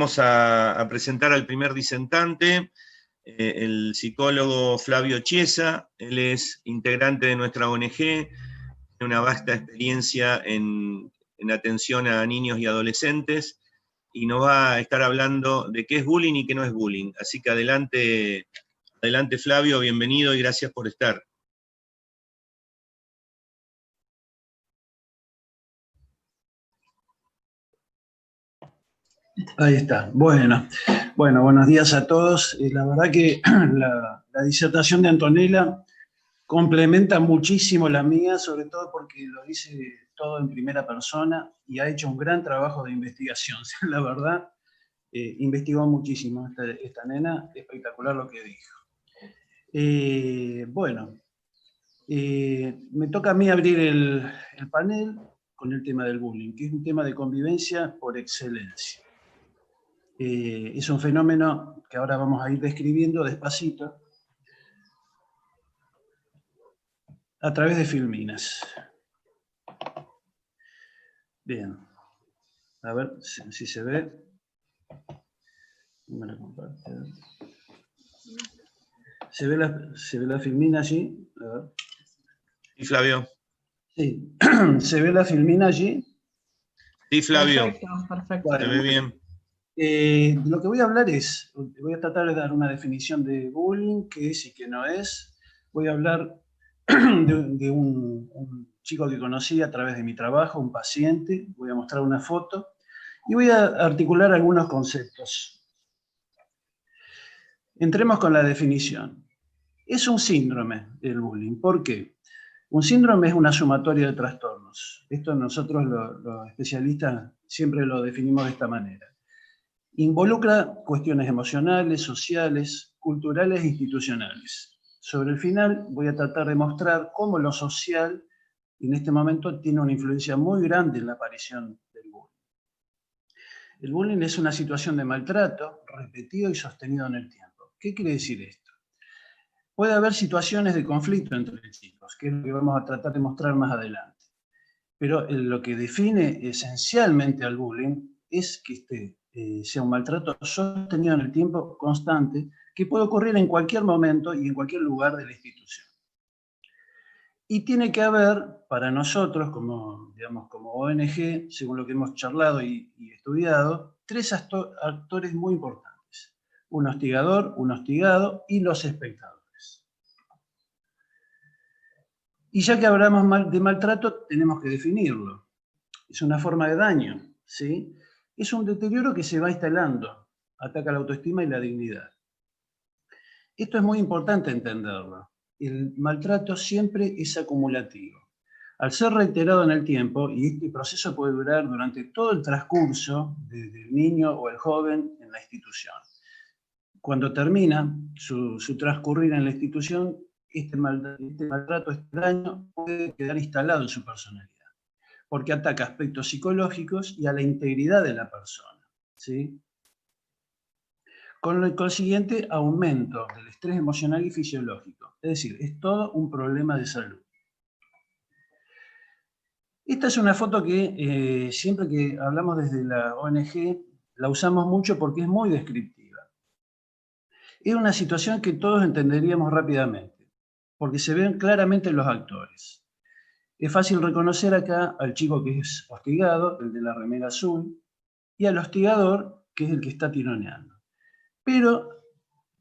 Vamos a presentar al primer disentante, el psicólogo Flavio Chiesa. Él es integrante de nuestra ONG, tiene una vasta experiencia en atención a niños y adolescentes, y nos va a estar hablando de qué es bullying y qué no es bullying. Así que adelante Flavio, bienvenido y gracias por estar. Ahí está. Bueno, buenos días a todos. La verdad que la disertación de Antonella complementa muchísimo la mía, sobre todo porque lo dice todo en primera persona y ha hecho un gran trabajo de investigación. La verdad, investigó muchísimo esta nena, espectacular lo que dijo. Me toca a mí abrir el panel con el tema del bullying, que es un tema de convivencia por excelencia. Es un fenómeno que ahora vamos a ir describiendo despacito a través de filminas. Bien, a ver si se ve. Me la comparte. ¿Se ve la filmina allí? A ver. Sí, Flavio. Sí, ¿se ve la filmina allí? Sí, Flavio. Perfecto. Bueno, se ve bien. Lo que voy a hablar voy a tratar de dar una definición de bullying, qué es y qué no es. Voy a hablar de un chico que conocí a través de mi trabajo, un paciente, voy a mostrar una foto y voy a articular algunos conceptos. Entremos con la definición. Es un síndrome el bullying. ¿Por qué? Un síndrome es una sumatoria de trastornos. Esto nosotros los especialistas siempre lo definimos de esta manera. Involucra cuestiones emocionales, sociales, culturales e institucionales. Sobre el final voy a tratar de mostrar cómo lo social en este momento tiene una influencia muy grande en la aparición del bullying. El bullying es una situación de maltrato repetido y sostenido en el tiempo. ¿Qué quiere decir esto? Puede haber situaciones de conflicto entre chicos, que es lo que vamos a tratar de mostrar más adelante. Pero lo que define esencialmente al bullying es que sea un maltrato sostenido en el tiempo constante, que puede ocurrir en cualquier momento y en cualquier lugar de la institución. Y tiene que haber, para nosotros, como ONG, según lo que hemos charlado y estudiado, tres actores muy importantes. Un hostigador, un hostigado y los espectadores. Y ya que hablamos de maltrato, tenemos que definirlo. Es una forma de daño, ¿sí? Es un deterioro que se va instalando, ataca la autoestima y la dignidad. Esto es muy importante entenderlo. El maltrato siempre es acumulativo. Al ser reiterado en el tiempo, y este proceso puede durar durante todo el transcurso del niño o el joven en la institución. Cuando termina su transcurrir en la institución, este maltrato, este daño puede quedar instalado en su personalidad, porque ataca aspectos psicológicos y a la integridad de la persona, ¿sí? Con el consiguiente aumento del estrés emocional y fisiológico. Es decir, es todo un problema de salud. Esta es una foto que siempre que hablamos desde la ONG la usamos mucho porque es muy descriptiva. Es una situación que todos entenderíamos rápidamente, porque se ven claramente los actores. Es fácil reconocer acá al chico que es hostigado, el de la remera azul, y al hostigador, que es el que está tironeando. Pero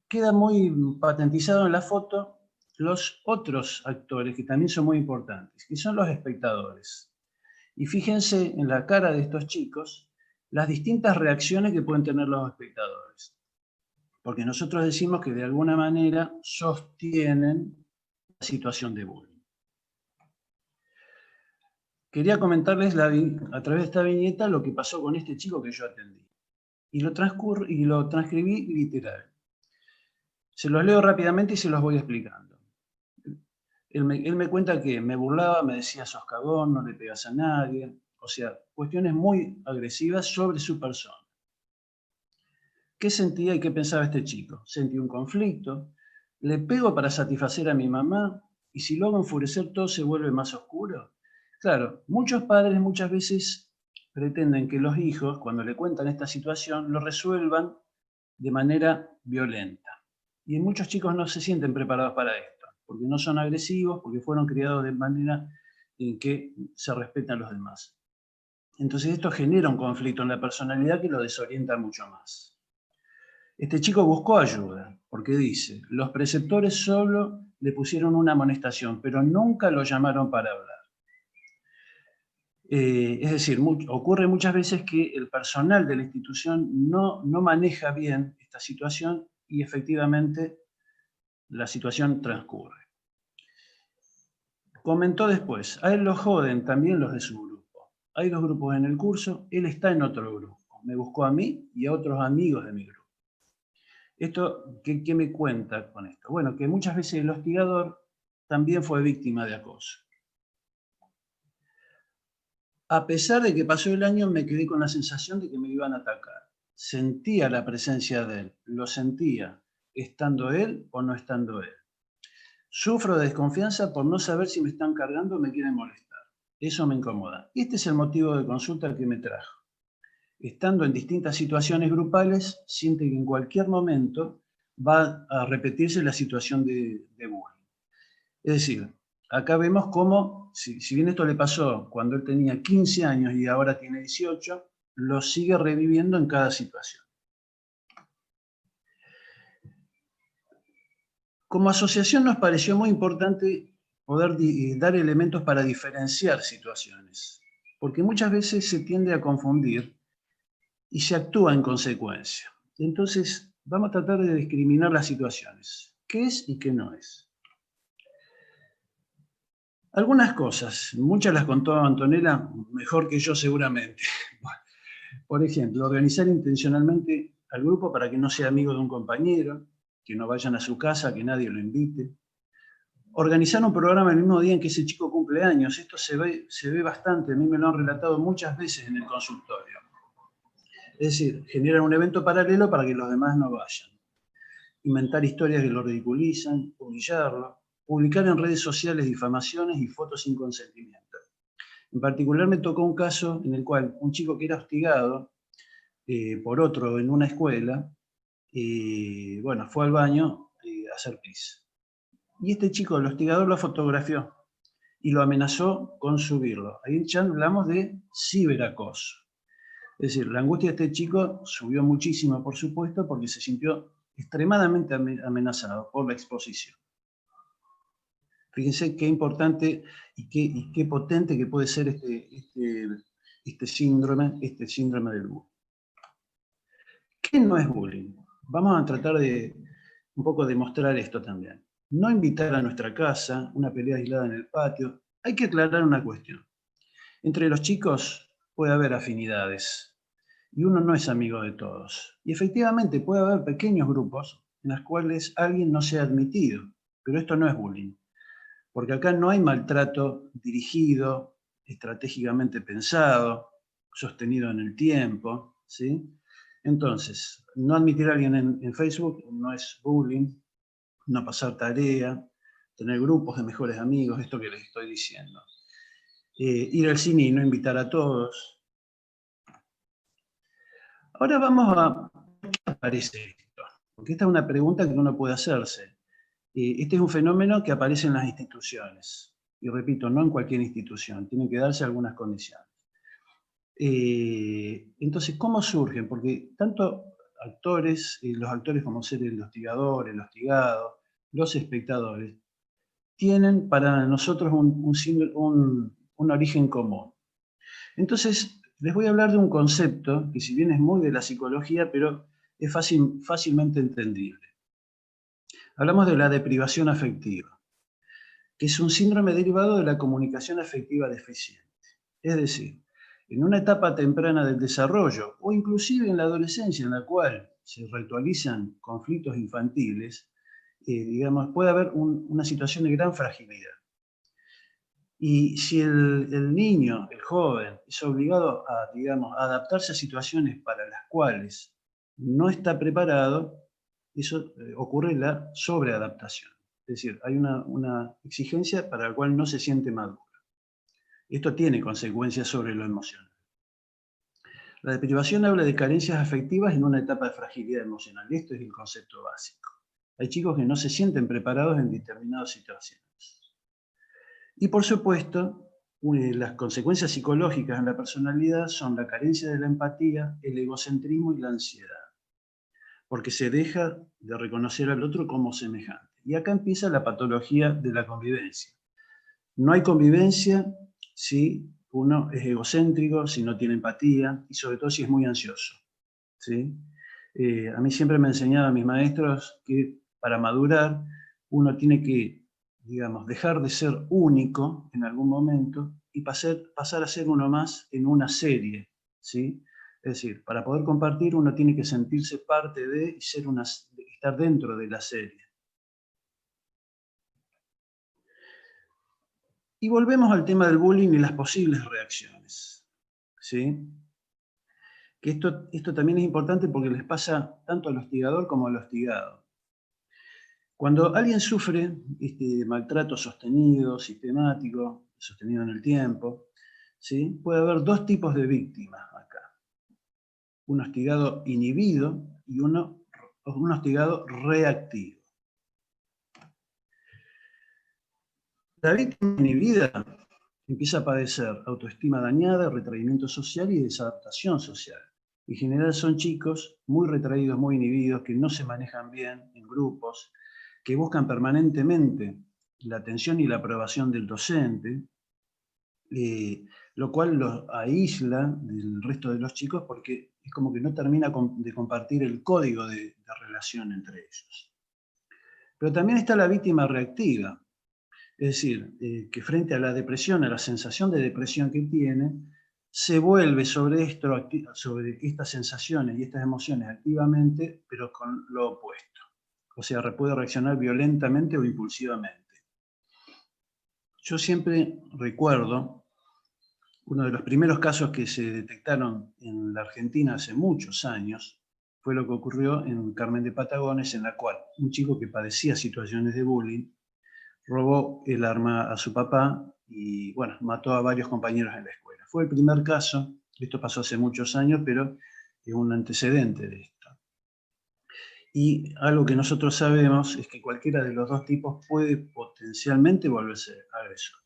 queda muy patentizado en la foto los otros actores, que también son muy importantes, que son los espectadores. Y fíjense en la cara de estos chicos las distintas reacciones que pueden tener los espectadores. Porque nosotros decimos que de alguna manera sostienen la situación de bullying. Quería comentarles a través de esta viñeta lo que pasó con este chico que yo atendí. Y lo transcribí literal. Se los leo rápidamente y se los voy explicando. Él me cuenta que me burlaba, me decía sos cagón, no le pegas a nadie. O sea, cuestiones muy agresivas sobre su persona. ¿Qué sentía y qué pensaba este chico? Sentí un conflicto, le pego para satisfacer a mi mamá y si lo hago enfurecer todo se vuelve más oscuro. Claro, muchos padres muchas veces pretenden que los hijos, cuando le cuentan esta situación, lo resuelvan de manera violenta. Y muchos chicos no se sienten preparados para esto, porque no son agresivos, porque fueron criados de manera en que se respetan a los demás. Entonces esto genera un conflicto en la personalidad que lo desorienta mucho más. Este chico buscó ayuda, porque dice, los preceptores solo le pusieron una amonestación, pero nunca lo llamaron para hablar. Es decir, ocurre muchas veces que el personal de la institución no maneja bien esta situación y efectivamente la situación transcurre. Comentó después, a él lo joden también los de su grupo. Hay 2 grupos en el curso, él está en otro grupo. Me buscó a mí y a otros amigos de mi grupo. Esto, ¿qué me cuenta con esto? Bueno, que muchas veces el hostigador también fue víctima de acoso. A pesar de que pasó el año, me quedé con la sensación de que me iban a atacar. Sentía la presencia de él, lo sentía, estando él o no estando él. Sufro de desconfianza por no saber si me están cargando o me quieren molestar. Eso me incomoda. Este es el motivo de consulta que me trajo. Estando en distintas situaciones grupales, siente que en cualquier momento va a repetirse la situación de bullying. Es decir, acá vemos cómo, si bien esto le pasó cuando él tenía 15 años y ahora tiene 18, lo sigue reviviendo en cada situación. Como asociación nos pareció muy importante poder dar elementos para diferenciar situaciones, porque muchas veces se tiende a confundir y se actúa en consecuencia. Entonces, vamos a tratar de discriminar las situaciones. ¿Qué es y qué no es? Algunas cosas, muchas las contó Antonella mejor que yo seguramente. Por ejemplo, organizar intencionalmente al grupo para que no sea amigo de un compañero, que no vayan a su casa, que nadie lo invite. Organizar un programa el mismo día en que ese chico cumple años. Esto se ve bastante, a mí me lo han relatado muchas veces en el consultorio. Es decir, generan un evento paralelo para que los demás no vayan. Inventar historias que lo ridiculizan, humillarlo, publicar en redes sociales difamaciones y fotos sin consentimiento. En particular me tocó un caso en el cual un chico que era hostigado por otro en una escuela, bueno, fue al baño a hacer pis. Y este chico, el hostigador, lo fotografió y lo amenazó con subirlo. Ahí ya hablamos de ciberacoso. Es decir, la angustia de este chico subió muchísimo, por supuesto, porque se sintió extremadamente amenazado por la exposición. Fíjense qué importante y qué potente que puede ser este síndrome del bullying. ¿Qué no es bullying? Vamos a tratar de un poco demostrar esto también. No invitar a nuestra casa, una pelea aislada en el patio. Hay que aclarar una cuestión. Entre los chicos puede haber afinidades y uno no es amigo de todos. Y efectivamente puede haber pequeños grupos en los cuales alguien no sea admitido, pero esto no es bullying. Porque acá no hay maltrato dirigido, estratégicamente pensado, sostenido en el tiempo, ¿sí? Entonces, no admitir a alguien en Facebook no es bullying, no pasar tarea, tener grupos de mejores amigos, esto que les estoy diciendo. Ir al cine y no invitar a todos. Ahora vamos a... ¿Qué aparece esto? Porque esta es una pregunta que uno puede hacerse. Este es un fenómeno que aparece en las instituciones. Y repito, no en cualquier institución, tienen que darse algunas condiciones. Entonces, ¿cómo surgen? Porque tanto actores, los actores como ser el hostigador, el hostigado, los espectadores, tienen para nosotros un origen común. Entonces, les voy a hablar de un concepto que si bien es muy de la psicología, pero es fácilmente entendible. Hablamos de la deprivación afectiva, que es un síndrome derivado de la comunicación afectiva deficiente. Es decir, en una etapa temprana del desarrollo, o inclusive en la adolescencia, en la cual se ritualizan conflictos infantiles, digamos, puede haber una situación de gran fragilidad. Y si el niño, el joven, es obligado a, digamos, a adaptarse a situaciones para las cuales no está preparado, eso ocurre la sobreadaptación. Es decir, hay una exigencia para la cual no se siente maduro. Esto tiene consecuencias sobre lo emocional. La deprivación habla de carencias afectivas en una etapa de fragilidad emocional. Esto es el concepto básico. Hay chicos que no se sienten preparados en determinadas situaciones. Y por supuesto, las consecuencias psicológicas en la personalidad son la carencia de la empatía, el egocentrismo y la ansiedad, porque se deja de reconocer al otro como semejante. Y acá empieza la patología de la convivencia. No hay convivencia si uno es egocéntrico, si no tiene empatía y sobre todo si es muy ansioso, ¿sí? A mí siempre me enseñaban mis maestros que para madurar uno tiene que, digamos, dejar de ser único en algún momento y pasar a ser uno más en una serie, ¿sí? Es decir, para poder compartir uno tiene que sentirse parte de y estar dentro de la serie. Y volvemos al tema del bullying y las posibles reacciones, ¿sí? Que esto también es importante porque les pasa tanto al hostigador como al hostigado. Cuando alguien sufre maltrato sostenido, sistemático, sostenido en el tiempo, ¿sí? Puede haber dos tipos de víctimas acá. Un hostigado inhibido y un hostigado reactivo. La víctima inhibida empieza a padecer autoestima dañada, retraimiento social y desadaptación social. En general son chicos muy retraídos, muy inhibidos, que no se manejan bien en grupos, que buscan permanentemente la atención y la aprobación del docente, lo cual los aísla del resto de los chicos porque es como que no termina de compartir el código de relación entre ellos. Pero también está la víctima reactiva, es decir, que frente a la depresión, a la sensación de depresión que tiene, se vuelve sobre estas sensaciones y estas emociones activamente, pero con lo opuesto. O sea, puede reaccionar violentamente o impulsivamente. Yo siempre recuerdo uno de los primeros casos que se detectaron en la Argentina hace muchos años, fue lo que ocurrió en Carmen de Patagones, en la cual un chico que padecía situaciones de bullying robó el arma a su papá y, bueno, mató a varios compañeros en la escuela. Fue el primer caso, esto pasó hace muchos años, pero es un antecedente de esto. Y algo que nosotros sabemos es que cualquiera de los dos tipos puede potencialmente volverse agresor.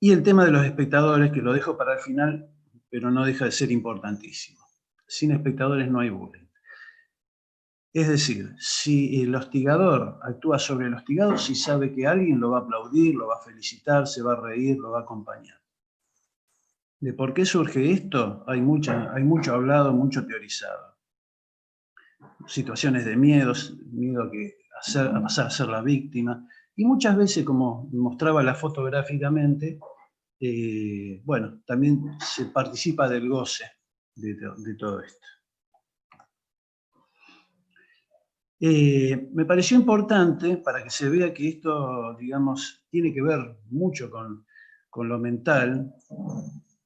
Y el tema de los espectadores, que lo dejo para el final, pero no deja de ser importantísimo. Sin espectadores no hay bullying. Es decir, si el hostigador actúa sobre el hostigado, si sabe que alguien lo va a aplaudir, lo va a felicitar, se va a reír, lo va a acompañar. ¿De por qué surge esto? Hay mucho hablado, mucho teorizado. Situaciones de miedo a pasar a ser la víctima. Y muchas veces, como mostraba la fotográficamente, bueno, también se participa del goce de todo esto. Me pareció importante para que se vea que esto, digamos, tiene que ver mucho con lo mental,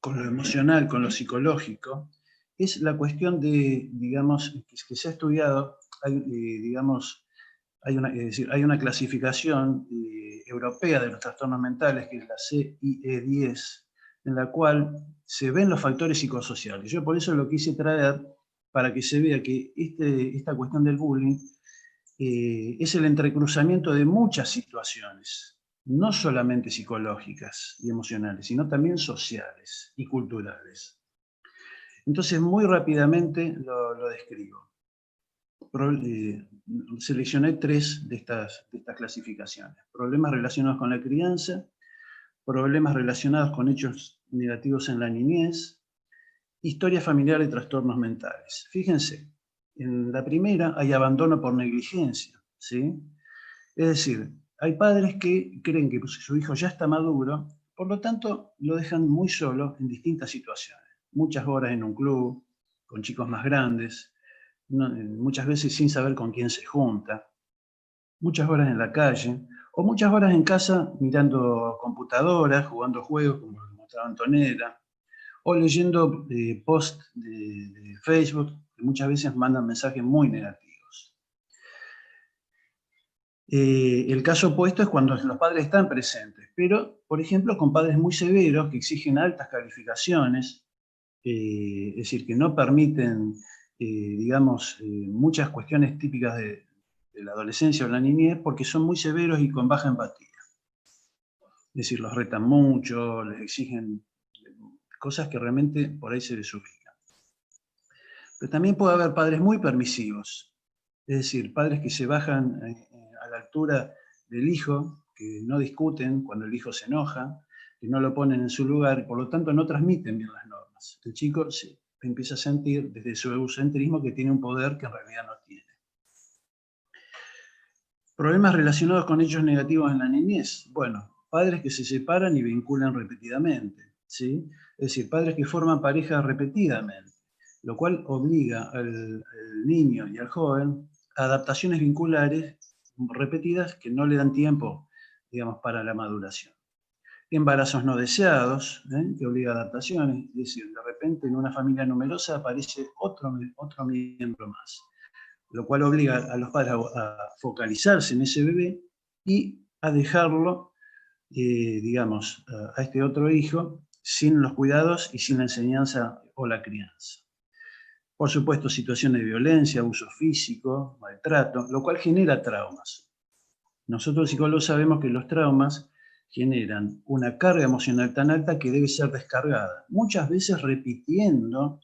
con lo emocional, con lo psicológico, es la cuestión de, digamos, que se ha estudiado, digamos, hay una clasificación europea de los trastornos mentales, que es la CIE-10, en la cual se ven los factores psicosociales. Yo por eso lo quise traer para que se vea que esta cuestión del bullying es el entrecruzamiento de muchas situaciones, no solamente psicológicas y emocionales, sino también sociales y culturales. Entonces, muy rápidamente lo describo. Seleccioné 3 de estas clasificaciones. Problemas relacionados con la crianza, problemas relacionados con hechos negativos en la niñez, historia familiar y trastornos mentales. Fíjense, en la primera hay abandono por negligencia, ¿sí? Es decir, hay padres que creen que su hijo ya está maduro, por lo tanto lo dejan muy solo en distintas situaciones. Muchas horas en un club, con chicos más grandes, muchas veces sin saber con quién se junta, muchas horas en la calle, o muchas horas en casa mirando computadoras, jugando juegos, como mostraba Antonella, o leyendo posts de Facebook, que muchas veces mandan mensajes muy negativos. El caso opuesto es cuando los padres están presentes, pero, por ejemplo, con padres muy severos que exigen altas calificaciones, es decir, que no permiten, digamos, muchas cuestiones típicas de la adolescencia o la niñez, porque son muy severos y con baja empatía. Es decir, los retan mucho, les exigen cosas que realmente por ahí se les ubican. Pero también puede haber padres muy permisivos, es decir, padres que se bajan a la altura del hijo, que no discuten cuando el hijo se enoja, que no lo ponen en su lugar, y por lo tanto no transmiten bien las normas. El chico se empieza a sentir desde su egocentrismo que tiene un poder que en realidad no tiene. Problemas relacionados con hechos negativos en la niñez. Bueno, padres que se separan y vinculan repetidamente, ¿sí? Es decir, padres que forman parejas repetidamente, lo cual obliga al niño y al joven a adaptaciones vinculares repetidas que no le dan tiempo, digamos, para la maduración. Embarazos no deseados, que obliga a adaptaciones, es decir, de repente en una familia numerosa aparece otro miembro más, lo cual obliga a los padres a focalizarse en ese bebé y a dejarlo, digamos, a este otro hijo sin los cuidados y sin la enseñanza o la crianza. Por supuesto, situaciones de violencia, abuso físico, maltrato, lo cual genera traumas. Nosotros los psicólogos sabemos que los traumas generan una carga emocional tan alta que debe ser descargada, muchas veces repitiendo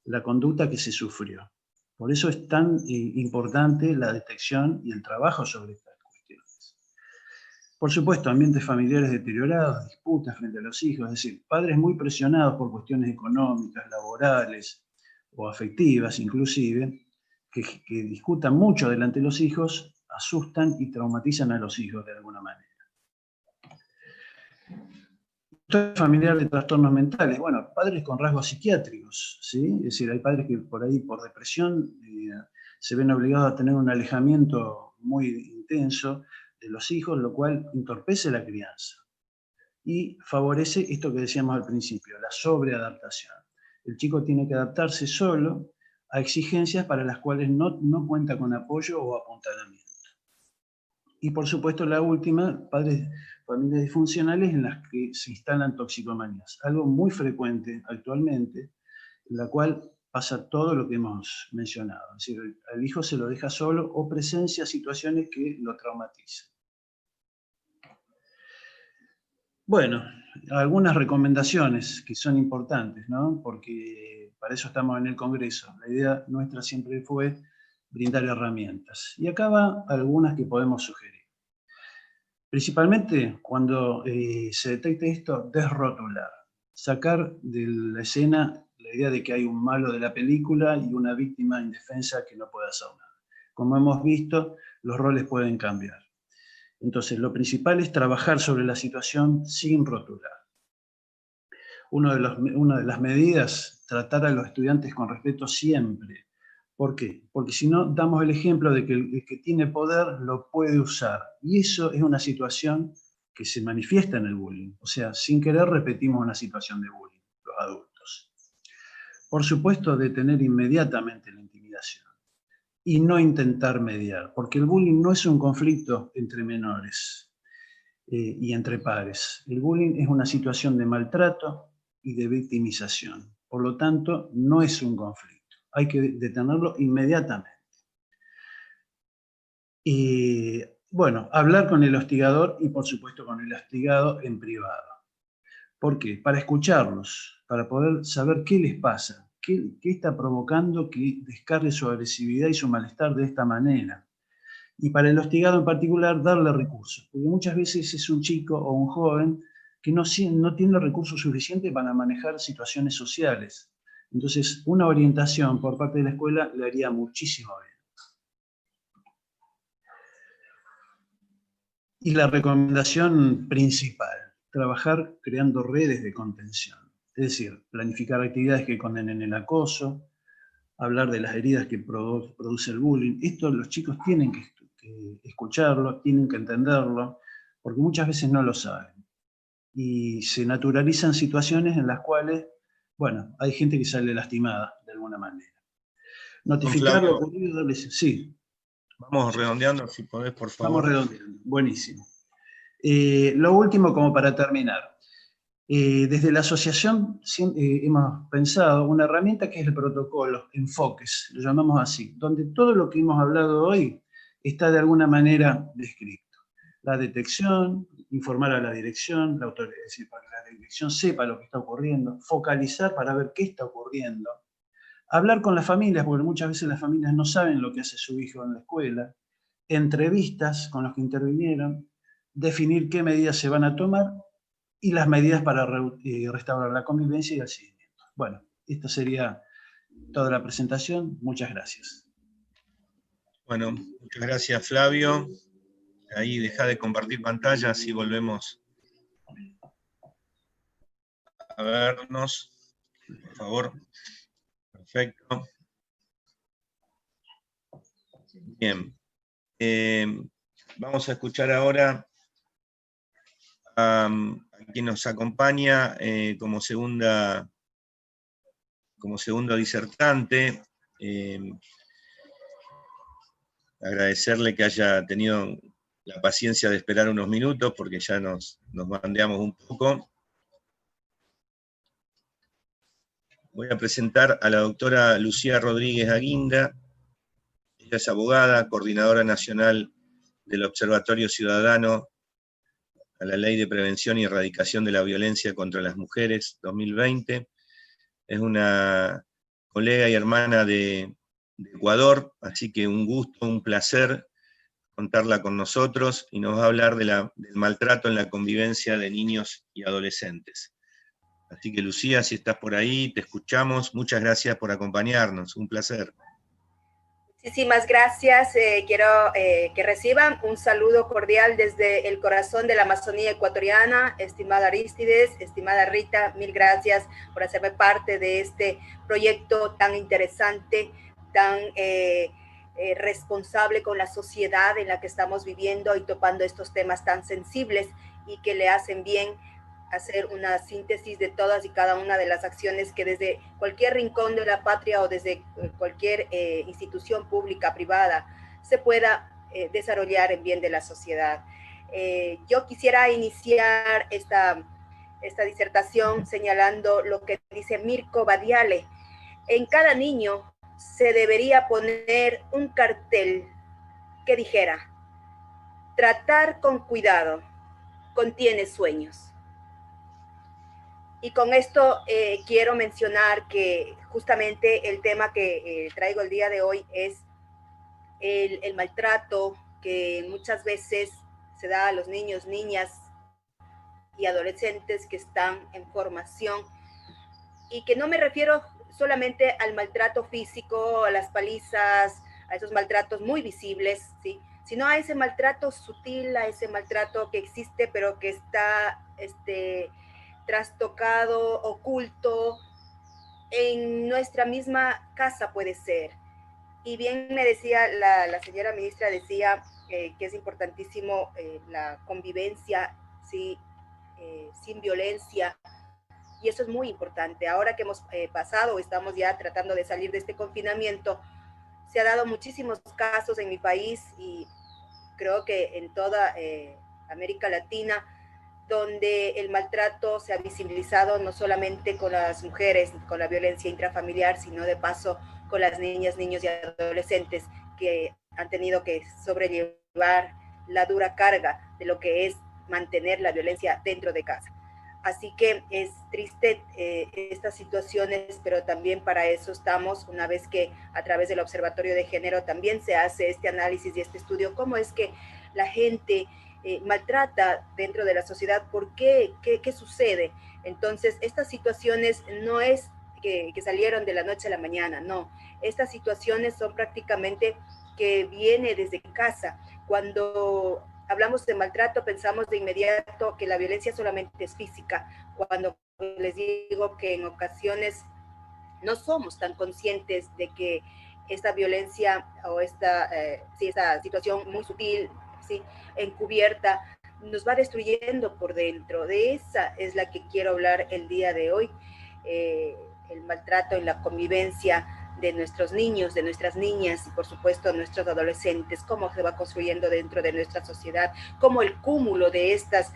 la conducta que se sufrió. Por eso es tan importante la detección y el trabajo sobre estas cuestiones. Por supuesto, ambientes familiares deteriorados, disputas frente a los hijos, es decir, padres muy presionados por cuestiones económicas, laborales o afectivas inclusive, que discutan mucho delante de los hijos, asustan y traumatizan a los hijos de alguna manera. Historia familiar de trastornos mentales. Bueno, padres con rasgos psiquiátricos, ¿sí? Es decir, hay padres que por ahí, por depresión, se ven obligados a tener un alejamiento muy intenso de los hijos, lo cual entorpece la crianza y favorece esto que decíamos al principio, la sobreadaptación. El chico tiene que adaptarse solo a exigencias para las cuales no cuenta con apoyo o apuntalamiento. Y por supuesto la última, familias disfuncionales en las que se instalan toxicomanías, algo muy frecuente actualmente, en la cual pasa todo lo que hemos mencionado. Es decir, al hijo se lo deja solo o presencia situaciones que lo traumatizan. Bueno, algunas recomendaciones que son importantes, ¿no? Porque para eso estamos en el Congreso. La idea nuestra siempre fue brindar herramientas. Y acá va algunas que podemos sugerir. Principalmente cuando se detecte esto, desrotular. Sacar de la escena la idea de que hay un malo de la película y una víctima indefensa que no puede hacer nada. Como hemos visto, los roles pueden cambiar. Entonces, lo principal es trabajar sobre la situación sin rotular. Una de las medidas, tratar a los estudiantes con respeto siempre. ¿Por qué? Porque si no, damos el ejemplo de que el que tiene poder lo puede usar. Y eso es una situación que se manifiesta en el bullying. O sea, sin querer repetimos una situación de bullying, los adultos. Por supuesto, detener inmediatamente la intimidación y no intentar mediar, porque el bullying no es un conflicto entre menores y entre pares. El bullying es una situación de maltrato y de victimización. Por lo tanto, no es un conflicto. Hay que detenerlo inmediatamente. Y bueno, hablar con el hostigador y por supuesto con el hostigado en privado. ¿Por qué? Para escucharlos, para poder saber qué les pasa, qué está provocando que descargue su agresividad y su malestar de esta manera. Y para el hostigado en particular, darle recursos, porque muchas veces es un chico o un joven que no tiene recursos suficientes para manejar situaciones sociales. Entonces, una orientación por parte de la escuela le haría muchísimo bien. Y la recomendación principal, trabajar creando redes de contención. Es decir, planificar actividades que condenen el acoso, hablar de las heridas que produce el bullying. Esto los chicos tienen que escucharlo, tienen que entenderlo, porque muchas veces no lo saben. Y se naturalizan situaciones en las cuales, bueno, hay gente que sale lastimada de alguna manera. Notificar lo ocurrido, sí. Vamos redondeando, si podés, por favor. Vamos redondeando, buenísimo. Lo último, como para terminar. Desde la asociación hemos pensado una herramienta que es el protocolo, enfoques, lo llamamos así, donde todo lo que hemos hablado hoy está de alguna manera descrito. La detección, informar a la dirección, la autoridad, es decir, para que la dirección sepa lo que está ocurriendo, focalizar para ver qué está ocurriendo, hablar con las familias, porque muchas veces las familias no saben lo que hace su hijo en la escuela, entrevistas con los que intervinieron, definir qué medidas se van a tomar y las medidas para restaurar la convivencia y el seguimiento. Bueno, esto sería toda la presentación. Muchas gracias. Bueno, muchas gracias, Flavio. Ahí deja de compartir pantalla, así volvemos a vernos, por favor. Perfecto. Bien. Vamos a escuchar ahora a quien nos acompaña como segundo disertante. Agradecerle que haya tenido la paciencia de esperar unos minutos, porque ya nos bandeamos un poco. Voy a presentar a la doctora Lucía Rodríguez Aguinda. Ella es abogada, coordinadora nacional del Observatorio Ciudadano a la Ley de Prevención y Erradicación de la Violencia contra las Mujeres 2020. Es una colega y hermana de Ecuador, así que un gusto, un placer contarla con nosotros, y nos va a hablar del maltrato en la convivencia de niños y adolescentes. Así que, Lucía, si estás por ahí, te escuchamos. Muchas gracias por acompañarnos, un placer. Muchísimas gracias. Quiero que reciban un saludo cordial desde el corazón de la Amazonía ecuatoriana. Estimada Aristides, estimada Rita, mil gracias por hacerme parte de este proyecto tan interesante, tan responsable con la sociedad en la que estamos viviendo y topando estos temas tan sensibles y que le hacen bien hacer una síntesis de todas y cada una de las acciones que desde cualquier rincón de la patria o desde cualquier institución pública, privada, se pueda desarrollar en bien de la sociedad. Yo quisiera iniciar esta disertación señalando lo que dice Mirko Badiale. En cada niño se debería poner un cartel que dijera: tratar con cuidado, contiene sueños. Y con esto quiero mencionar que justamente el tema que traigo el día de hoy es el maltrato que muchas veces se da a los niños, niñas y adolescentes que están en formación, y que no me refiero solamente al maltrato físico, a las palizas, a esos maltratos muy visibles, ¿sí?, sino a ese maltrato sutil, a ese maltrato que existe pero que está trastocado, oculto, en nuestra misma casa puede ser. Y bien me decía la señora ministra, decía que es importantísimo la convivencia, ¿sí?, sin violencia, y eso es muy importante. Ahora que hemos pasado, estamos ya tratando de salir de este confinamiento, se ha dado muchísimos casos en mi país y creo que en toda América Latina, donde el maltrato se ha visibilizado no solamente con las mujeres, con la violencia intrafamiliar, sino de paso con las niñas, niños y adolescentes que han tenido que sobrellevar la dura carga de lo que es mantener la violencia dentro de casa. Así que es triste estas situaciones, pero también para eso estamos, una vez que a través del Observatorio de Género también se hace este análisis y este estudio, cómo es que la gente maltrata dentro de la sociedad, ¿por qué? ¿Qué sucede? Entonces, estas situaciones no es que salieron de la noche a la mañana, no. Estas situaciones son prácticamente que viene desde casa. Cuando hablamos de maltrato, pensamos de inmediato que la violencia solamente es física, cuando les digo que en ocasiones no somos tan conscientes de que esta violencia o esta situación muy sutil, ¿sí?, encubierta, nos va destruyendo por dentro. De esa es la que quiero hablar el día de hoy, el maltrato en la convivencia de nuestros niños, de nuestras niñas y por supuesto nuestros adolescentes, cómo se va construyendo dentro de nuestra sociedad, cómo el cúmulo de estas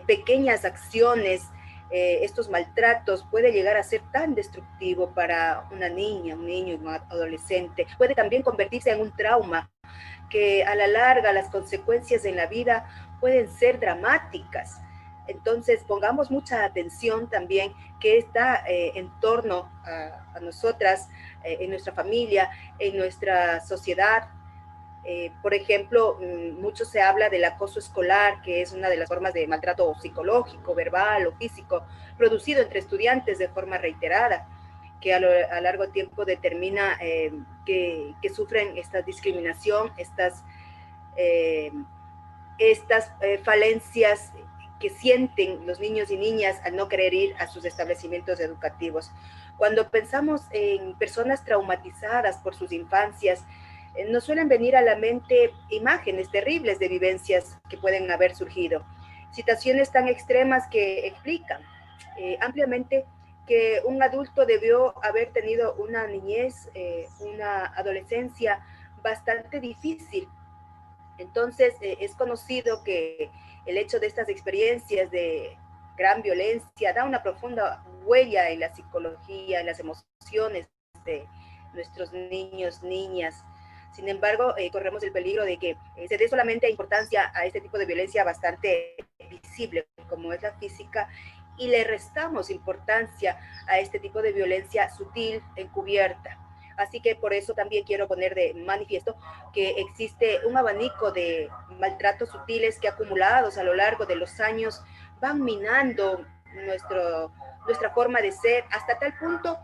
pequeñas acciones, estos maltratos puede llegar a ser tan destructivo para una niña, un niño y un adolescente. Puede también convertirse en un trauma que a la larga las consecuencias en la vida pueden ser dramáticas. Entonces pongamos mucha atención también que está en torno a nosotras, en nuestra familia, en nuestra sociedad. Por ejemplo, mucho se habla del acoso escolar, que es una de las formas de maltrato psicológico, verbal o físico, producido entre estudiantes de forma reiterada, que a largo tiempo determina que sufren esta discriminación, estas falencias que sienten los niños y niñas al no querer ir a sus establecimientos educativos. Cuando pensamos en personas traumatizadas por sus infancias, nos suelen venir a la mente imágenes terribles de vivencias que pueden haber surgido, situaciones tan extremas que explican ampliamente que un adulto debió haber tenido una niñez, una adolescencia bastante difícil. Entonces, es conocido que el hecho de estas experiencias de gran violencia da una profunda huella en la psicología, en las emociones de nuestros niños, niñas. Sin embargo, corremos el peligro de que se dé solamente importancia a este tipo de violencia bastante visible, como es la física, y le restamos importancia a este tipo de violencia sutil, encubierta. Así que por eso también quiero poner de manifiesto que existe un abanico de maltratos sutiles que acumulados a lo largo de los años van minando nuestra forma de ser hasta tal punto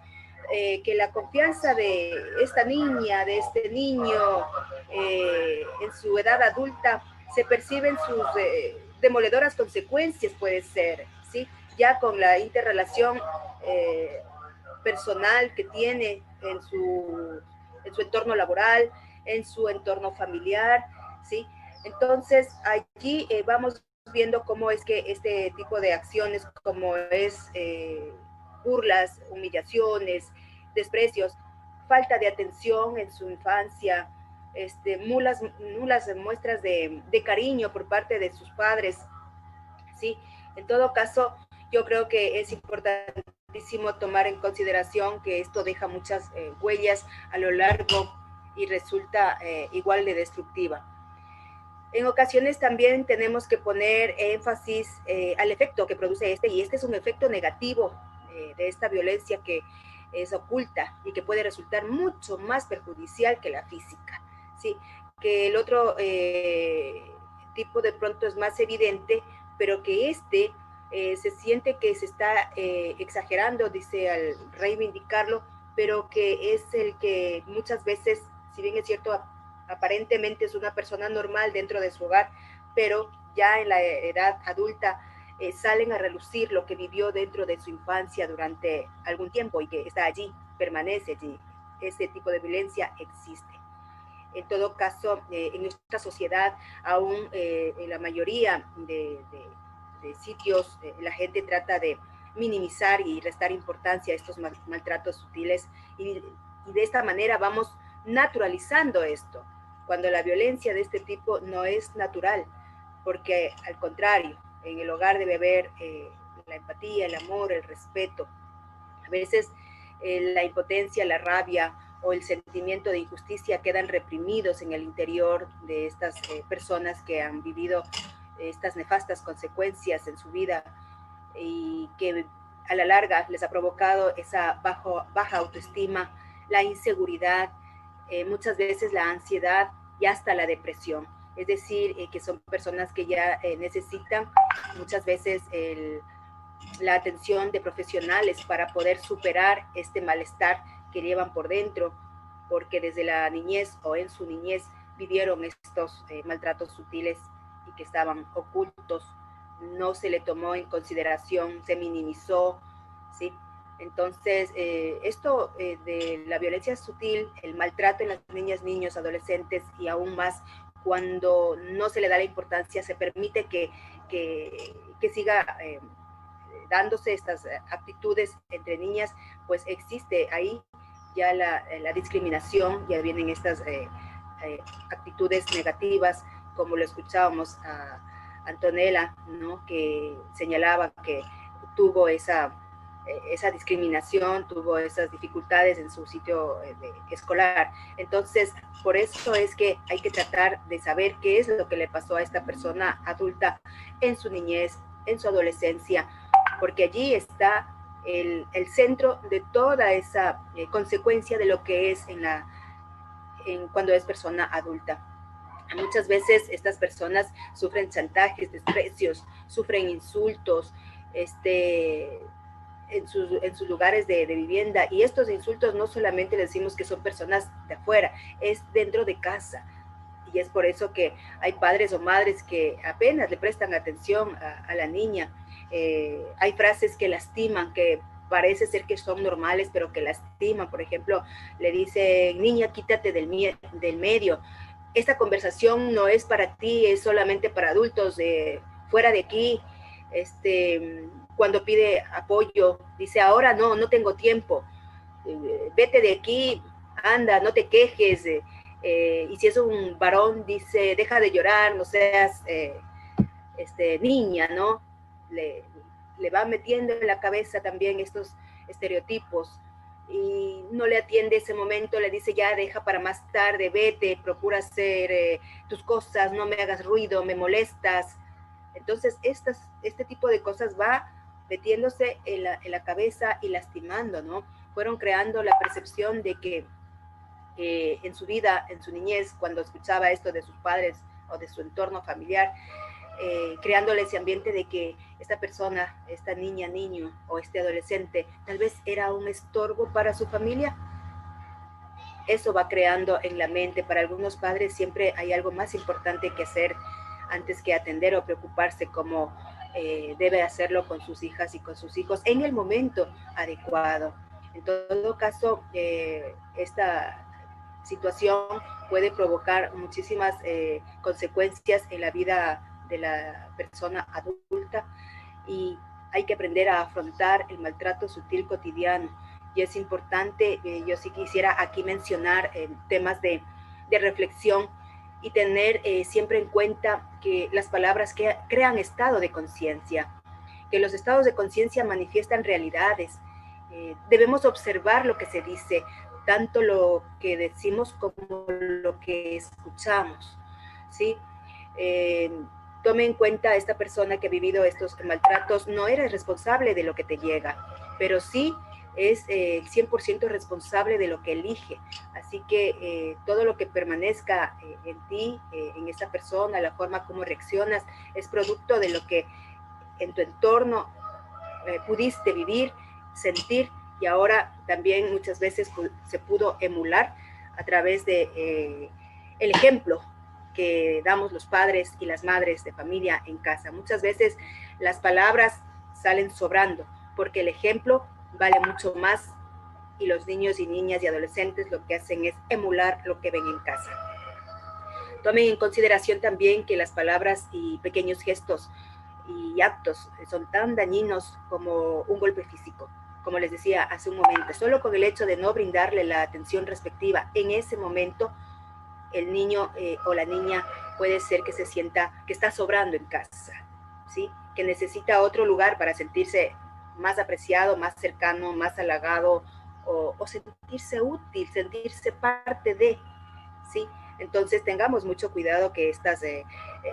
que la confianza de esta niña, de este niño en su edad adulta se perciben sus demoledoras consecuencias, puede ser, ¿sí? Ya con la interrelación personal que tiene en su entorno laboral, en su entorno familiar, ¿sí? Entonces, allí vamos viendo cómo es que este tipo de acciones, como es burlas, humillaciones, desprecios, falta de atención en su infancia, nulas muestras de cariño por parte de sus padres, ¿sí? En todo caso, yo creo que es importantísimo tomar en consideración que esto deja muchas huellas a lo largo y resulta igual de destructiva. En ocasiones también tenemos que poner énfasis al efecto que produce y este es un efecto negativo de esta violencia que es oculta y que puede resultar mucho más perjudicial que la física, ¿sí? Que el otro tipo de pronto es más evidente, pero que se siente que se está exagerando, dice al reivindicarlo, pero que es el que muchas veces, si bien es cierto, aparentemente es una persona normal dentro de su hogar, pero ya en la edad adulta salen a relucir lo que vivió dentro de su infancia durante algún tiempo y que está allí, permanece allí. Ese tipo de violencia existe. En todo caso, en nuestra sociedad, aún en la mayoría de sitios, la gente trata de minimizar y restar importancia a estos maltratos sutiles y de esta manera vamos naturalizando esto, cuando la violencia de este tipo no es natural, porque al contrario, en el hogar debe haber la empatía, el amor, el respeto. A veces la impotencia, la rabia o el sentimiento de injusticia quedan reprimidos en el interior de estas personas que han vivido estas nefastas consecuencias en su vida y que a la larga les ha provocado esa baja autoestima, la inseguridad, muchas veces la ansiedad y hasta la depresión. Es decir, que son personas que ya necesitan muchas veces la atención de profesionales para poder superar este malestar que llevan por dentro, porque desde la niñez o en su niñez vivieron estos maltratos sutiles y que estaban ocultos, no se le tomó en consideración, se minimizó, ¿sí? Entonces, esto de la violencia sutil, el maltrato en las niñas, niños, adolescentes y aún más cuando no se le da la importancia, se permite que siga dándose estas actitudes entre niñas, pues existe ahí ya la discriminación, ya vienen estas actitudes negativas, como lo escuchábamos a Antonella, ¿no? Que señalaba que tuvo esa discriminación, tuvo esas dificultades en su sitio escolar. Entonces, por eso es que hay que tratar de saber qué es lo que le pasó a esta persona adulta en su niñez, en su adolescencia, porque allí está el centro de toda esa consecuencia de lo que es cuando es persona adulta. Muchas veces estas personas sufren chantajes, desprecios, sufren insultos, en sus lugares de vivienda, y estos insultos no solamente decimos que son personas de afuera, es dentro de casa, y es por eso que hay padres o madres que apenas le prestan atención a la niña. Hay frases que lastiman, que parece ser que son normales, pero que lastiman. Por ejemplo, le dicen, niña, quítate del medio, esta conversación no es para ti, es solamente para adultos, fuera de aquí. Cuando pide apoyo, dice, ahora no tengo tiempo, vete de aquí, anda, no te quejes. Y si es un varón, dice, deja de llorar, no seas niña, ¿no? Le va metiendo en la cabeza también estos estereotipos, y no le atiende ese momento, le dice, ya deja para más tarde, vete, procura hacer tus cosas, no me hagas ruido, me molestas. Entonces, este tipo de cosas va metiéndose en la cabeza y lastimando, ¿no? Fueron creando la percepción de que en su vida, en su niñez, cuando escuchaba esto de sus padres o de su entorno familiar, creándole ese ambiente de que esta persona, esta niña, niño o este adolescente, tal vez era un estorbo para su familia. Eso va creando en la mente. Para algunos padres siempre hay algo más importante que hacer antes que atender o preocuparse, como debe hacerlo con sus hijas y con sus hijos en el momento adecuado. En todo caso, esta situación puede provocar muchísimas consecuencias en la vida de la persona adulta, y hay que aprender a afrontar el maltrato sutil cotidiano. Y es importante, yo sí quisiera aquí mencionar temas de reflexión, y tener siempre en cuenta que las palabras que crean estado de conciencia, que los estados de conciencia manifiestan realidades. Debemos observar lo que se dice, tanto lo que decimos como lo que escuchamos, ¿sí? Tome en cuenta, esta persona que ha vivido estos maltratos no eres responsable de lo que te llega, pero sí es 100% responsable de lo que elige. Así que todo lo que permanezca en ti, en esta persona, la forma como reaccionas, es producto de lo que en tu entorno pudiste vivir, sentir, y ahora también muchas veces se pudo emular a través de el ejemplo que damos los padres y las madres de familia en casa. Muchas veces las palabras salen sobrando, porque el ejemplo vale mucho más, y los niños y niñas y adolescentes lo que hacen es emular lo que ven en casa. Tomen en consideración también que las palabras y pequeños gestos y actos son tan dañinos como un golpe físico. Como les decía hace un momento, solo con el hecho de no brindarle la atención respectiva en ese momento, el niño o la niña puede ser que se sienta que está sobrando en casa, ¿sí? Que necesita otro lugar para sentirse más apreciado, más cercano, más halagado, o sentirse útil, sentirse parte de, ¿sí? Entonces tengamos mucho cuidado, que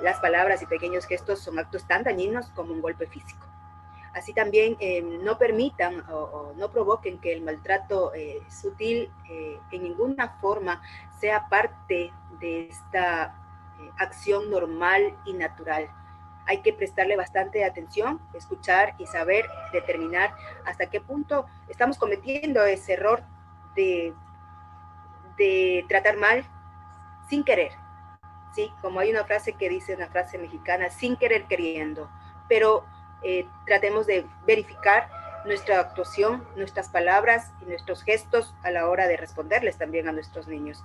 las palabras y pequeños gestos son actos tan dañinos como un golpe físico. Así también no permitan o no provoquen que el maltrato sutil en ninguna forma sea parte de esta acción normal y natural. Hay que prestarle bastante atención, escuchar y saber determinar hasta qué punto estamos cometiendo ese error de tratar mal sin querer, ¿sí? Como hay una frase que dice, una frase mexicana, sin querer queriendo, pero tratemos de verificar nuestra actuación, nuestras palabras y nuestros gestos a la hora de responderles también a nuestros niños.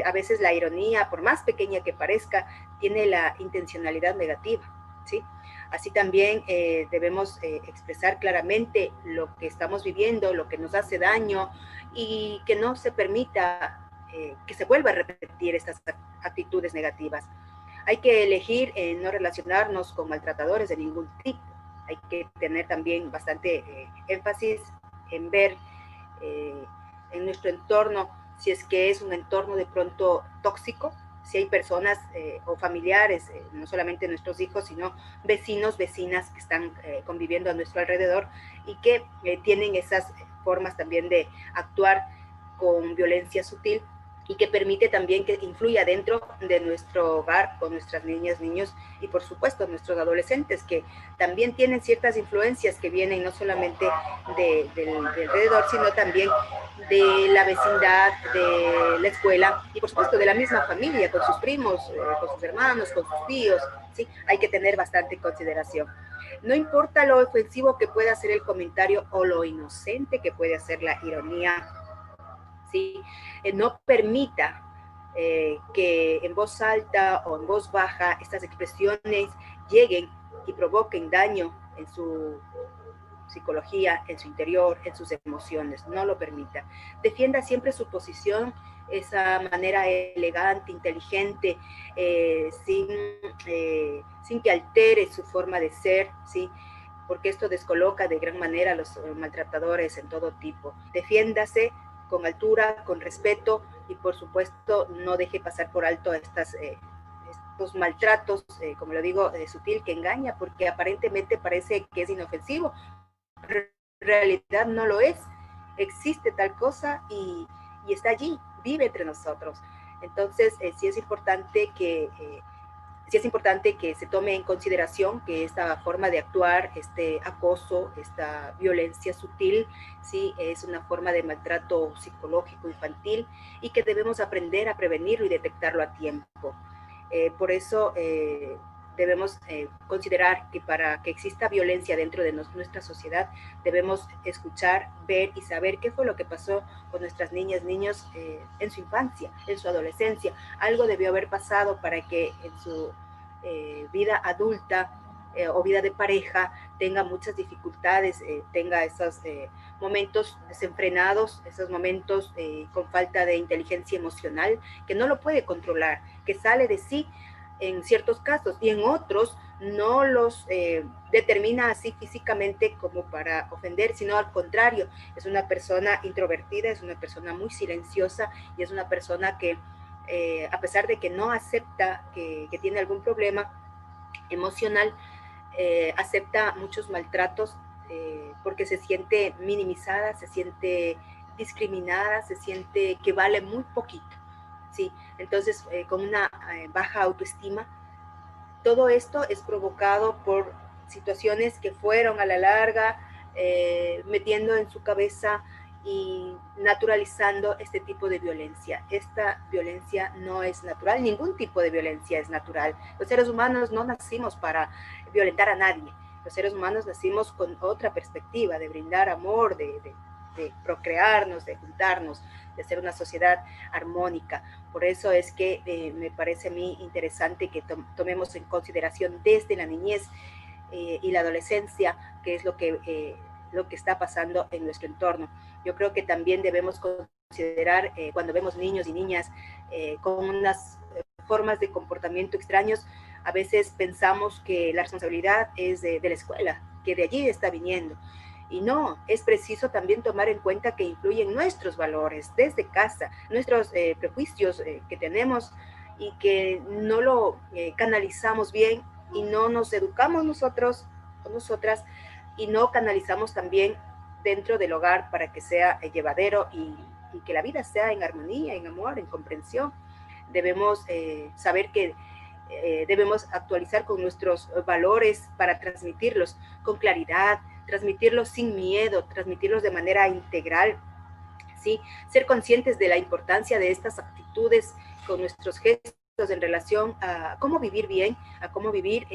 A veces la ironía, por más pequeña que parezca, tiene la intencionalidad negativa, ¿sí? Así también debemos expresar claramente lo que estamos viviendo, lo que nos hace daño, y que no se permita que se vuelva a repetir estas actitudes negativas. Hay que elegir no relacionarnos con maltratadores de ningún tipo. Hay que tener también bastante énfasis en ver en nuestro entorno si es que es un entorno de pronto tóxico, si hay personas o familiares, no solamente nuestros hijos, sino vecinos, vecinas que están conviviendo a nuestro alrededor y que tienen esas formas también de actuar con violencia sutil, y que permite también que influya dentro de nuestro hogar con nuestras niñas, niños y por supuesto nuestros adolescentes, que también tienen ciertas influencias que vienen no solamente del alrededor, sino también de la vecindad, de la escuela y por supuesto de la misma familia, con sus primos, con sus hermanos, con sus tíos, ¿sí? Hay que tener bastante consideración. No importa lo ofensivo que pueda ser el comentario o lo inocente que puede ser la ironía, ¿sí? No permita que en voz alta o en voz baja estas expresiones lleguen y provoquen daño en su psicología, en su interior, en sus emociones. No lo permita. Defienda siempre su posición, esa manera elegante, inteligente, sin que altere su forma de ser, ¿sí? Porque esto descoloca de gran manera a los maltratadores en todo tipo. Defiéndase con altura, con respeto, y por supuesto no deje pasar por alto estos maltratos, como lo digo, sutil, que engaña, porque aparentemente parece que es inofensivo, pero en realidad no lo es. Existe tal cosa y está allí, vive entre nosotros. Entonces sí es importante que se tome en consideración que esta forma de actuar, este acoso, esta violencia sutil, sí, es una forma de maltrato psicológico infantil y que debemos aprender a prevenirlo y detectarlo a tiempo. Por eso debemos considerar que para que exista violencia dentro de nuestra sociedad, debemos escuchar, ver y saber qué fue lo que pasó con nuestras niñas, niños en su infancia, en su adolescencia. Algo debió haber pasado para que en su vida adulta o vida de pareja tenga muchas dificultades, tenga esos momentos desenfrenados, esos momentos con falta de inteligencia emocional, que no lo puede controlar, que sale de sí en ciertos casos y en otros no los determina así físicamente como para ofender, sino al contrario, es una persona introvertida, es una persona muy silenciosa y es una persona que a pesar de que no acepta que tiene algún problema emocional, acepta muchos maltratos porque se siente minimizada, se siente discriminada, se siente que vale muy poquito, ¿sí? Entonces, con una baja autoestima, todo esto es provocado por situaciones que fueron a la larga metiendo en su cabeza y naturalizando este tipo de violencia. Esta violencia no es natural, ningún tipo de violencia es natural. Los seres humanos no nacimos para violentar a nadie. Los seres humanos nacimos con otra perspectiva, de brindar amor, de procrearnos, de juntarnos, de ser una sociedad armónica. Por eso es que me parece a mí interesante que tomemos en consideración desde la niñez y la adolescencia qué es lo que está pasando en nuestro entorno. Yo creo que también debemos considerar cuando vemos niños y niñas con unas formas de comportamiento extraños, a veces pensamos que la responsabilidad es de la escuela, que de allí está viniendo. Y no, es preciso también tomar en cuenta que influyen nuestros valores desde casa, nuestros prejuicios que tenemos y que no lo canalizamos bien y no nos educamos nosotros o nosotras y no canalizamos también dentro del hogar para que sea llevadero y que la vida sea en armonía, en amor, en comprensión. Debemos saber que debemos actualizar con nuestros valores para transmitirlos con claridad, transmitirlos sin miedo, transmitirlos de manera integral, ¿sí? Ser conscientes de la importancia de estas actitudes con nuestros gestos en relación a cómo vivir bien, a cómo vivir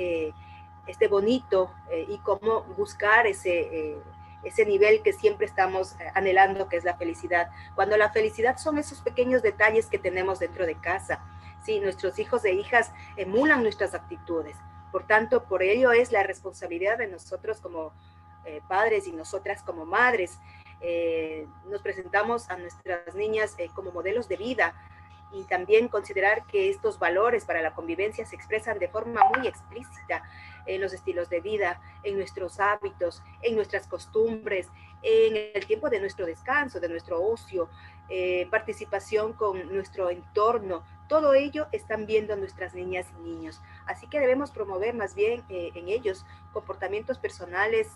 este bonito y cómo buscar ese nivel que siempre estamos anhelando, que es la felicidad. Cuando la felicidad son esos pequeños detalles que tenemos dentro de casa, ¿sí? Nuestros hijos e hijas emulan nuestras actitudes, Por tanto, por ello es la responsabilidad de nosotros como padres y nosotras como madres. Nos presentamos a nuestras niñas como modelos de vida, y también considerar que estos valores para la convivencia se expresan de forma muy explícita en los estilos de vida, en nuestros hábitos, en nuestras costumbres, en el tiempo de nuestro descanso, de nuestro ocio, participación con nuestro entorno. Todo ello están viendo nuestras niñas y niños. Así que debemos promover más bien en ellos comportamientos personales,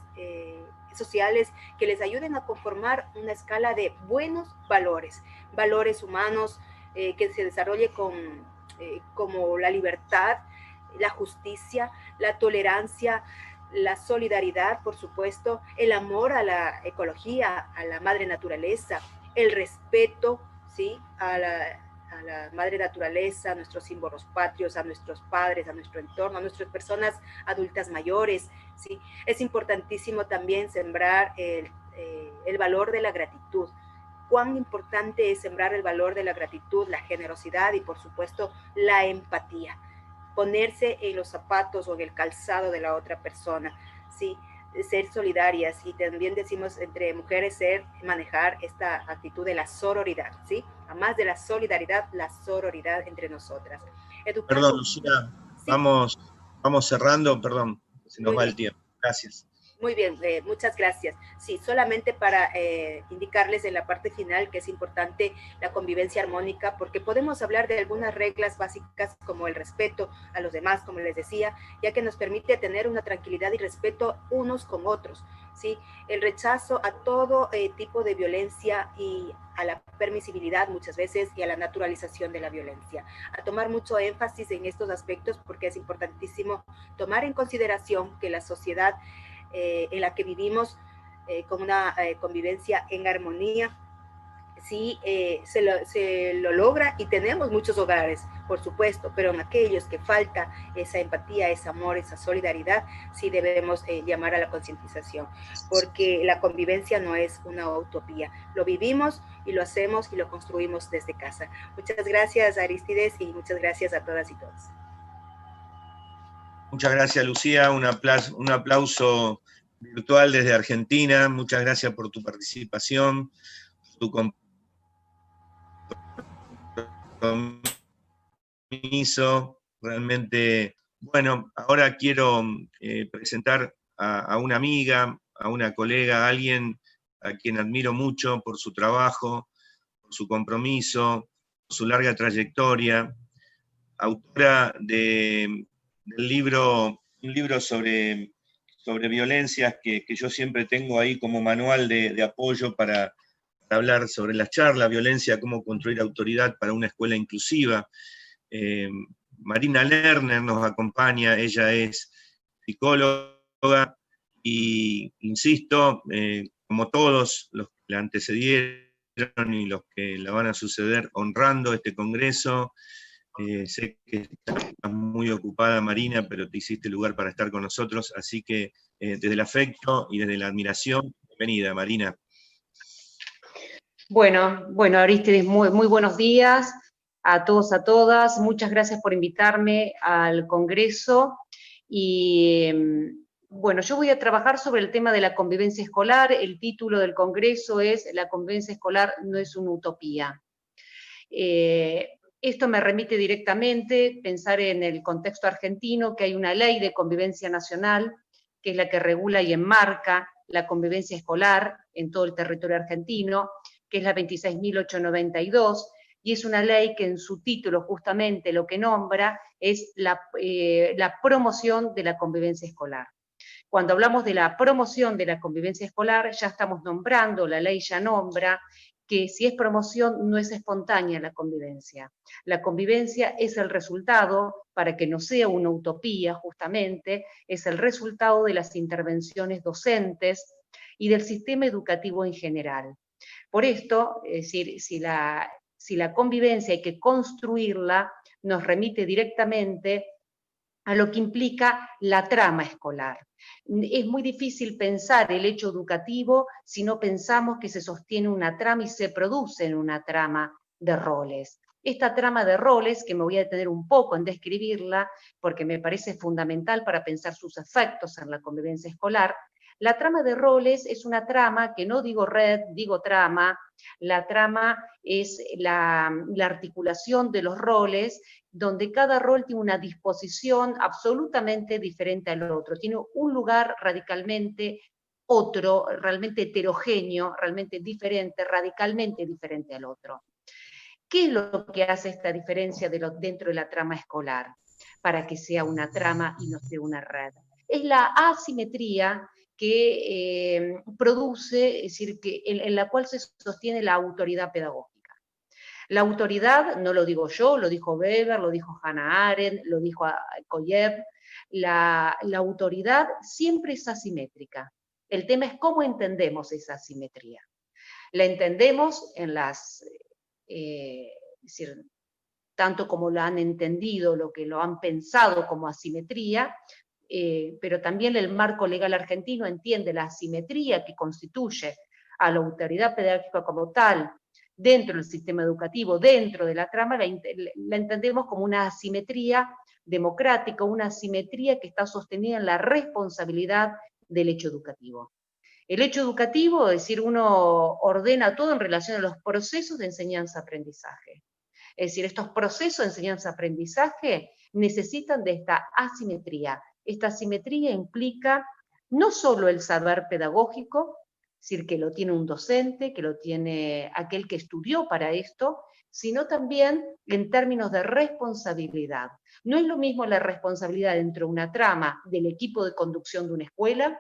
sociales, que les ayuden a conformar una escala de buenos valores, valores humanos, que se desarrolle como la libertad, la justicia, la tolerancia, la solidaridad, por supuesto, el amor a la ecología, a la madre naturaleza, el respeto, ¿sí?, a la madre naturaleza, a nuestros símbolos patrios, a nuestros padres, a nuestro entorno, a nuestras personas adultas mayores, ¿sí? Es importantísimo también sembrar el valor de la gratitud. Cuán importante es sembrar el valor de la gratitud, la generosidad y, por supuesto, la empatía. Ponerse en los zapatos o en el calzado de la otra persona, ¿sí? Ser solidarias, y también decimos entre mujeres manejar esta actitud de la sororidad, ¿sí? Además de la solidaridad, la sororidad entre nosotras. Perdón, Lucía, ¿sí? vamos cerrando, perdón, se nos Muy va bien. el tiempo. Gracias. Muy bien, muchas gracias. Sí, solamente para indicarles en la parte final que es importante la convivencia armónica, porque podemos hablar de algunas reglas básicas como el respeto a los demás, como les decía, ya que nos permite tener una tranquilidad y respeto unos con otros, ¿sí? El rechazo a todo tipo de violencia y a la permisibilidad muchas veces y a la naturalización de la violencia. A tomar mucho énfasis en estos aspectos porque es importantísimo tomar en consideración que la sociedad en la que vivimos con una convivencia en armonía, sí, se lo logra, y tenemos muchos hogares, por supuesto, pero en aquellos que falta esa empatía, ese amor, esa solidaridad, sí debemos llamar a la concientización, porque la convivencia no es una utopía, lo vivimos y lo hacemos y lo construimos desde casa. Muchas gracias, Aristides, y muchas gracias a todas y todos. Muchas gracias, Lucía, un aplauso virtual desde Argentina. Muchas gracias por tu participación, tu compromiso. Realmente, bueno, ahora quiero presentar a una amiga, a una colega, a alguien a quien admiro mucho por su trabajo, por su compromiso, por su larga trayectoria, autora del libro, un libro sobre violencias que yo siempre tengo ahí como manual de apoyo para hablar sobre la charla, violencia, cómo construir autoridad para una escuela inclusiva. Marina Lerner nos acompaña, ella es psicóloga y, insisto, como todos los que la antecedieron y los que la van a suceder, honrando este congreso. Sé que estás muy ocupada, Marina, pero te hiciste lugar para estar con nosotros, así que desde el afecto y desde la admiración, bienvenida, Marina. Bueno, Aristides, muy buenos días a todos, a todas. Muchas gracias por invitarme al Congreso. Y bueno, yo voy a trabajar sobre el tema de la convivencia escolar. El título del Congreso es La convivencia escolar no es una utopía. Esto me remite directamente a pensar en el contexto argentino, que hay una ley de convivencia nacional, que es la que regula y enmarca la convivencia escolar en todo el territorio argentino, que es la 26.892, y es una ley que en su título justamente lo que nombra es la promoción de la convivencia escolar. Cuando hablamos de la promoción de la convivencia escolar, ya estamos nombrando, la ley ya nombra, que si es promoción no es espontánea la convivencia. La convivencia es el resultado, para que no sea una utopía justamente, es el resultado de las intervenciones docentes y del sistema educativo en general. Por esto, es decir, si la convivencia hay que construirla, nos remite directamente a lo que implica la trama escolar. Es muy difícil pensar el hecho educativo si no pensamos que se sostiene una trama y se produce en una trama de roles. Esta trama de roles, que me voy a detener un poco en describirla, porque me parece fundamental para pensar sus efectos en la convivencia escolar. La trama de roles es una trama que no digo red, digo trama. La trama es la articulación de los roles, donde cada rol tiene una disposición absolutamente diferente al otro, tiene un lugar radicalmente otro, realmente heterogéneo, realmente diferente, radicalmente diferente al otro. ¿Qué es lo que hace esta diferencia dentro de la trama escolar para que sea una trama y no sea una red? Es la asimetría que produce, es decir, en la cual se sostiene la autoridad pedagógica. La autoridad, no lo digo yo, lo dijo Weber, lo dijo Hannah Arendt, lo dijo Koyev, la autoridad siempre es asimétrica. El tema es cómo entendemos esa asimetría. La entendemos en las, es decir, tanto como lo han entendido, lo que lo han pensado como asimetría, pero también el marco legal argentino entiende la asimetría que constituye a la autoridad pedagógica como tal, dentro del sistema educativo, dentro de la trama, la entendemos como una asimetría democrática, una asimetría que está sostenida en la responsabilidad del hecho educativo. El hecho educativo, es decir, uno ordena todo en relación a los procesos de enseñanza-aprendizaje. Es decir, estos procesos de enseñanza-aprendizaje necesitan de esta asimetría. Esta asimetría implica no solo el saber pedagógico, es decir, que lo tiene un docente, que lo tiene aquel que estudió para esto, sino también en términos de responsabilidad. No es lo mismo la responsabilidad dentro de una trama del equipo de conducción de una escuela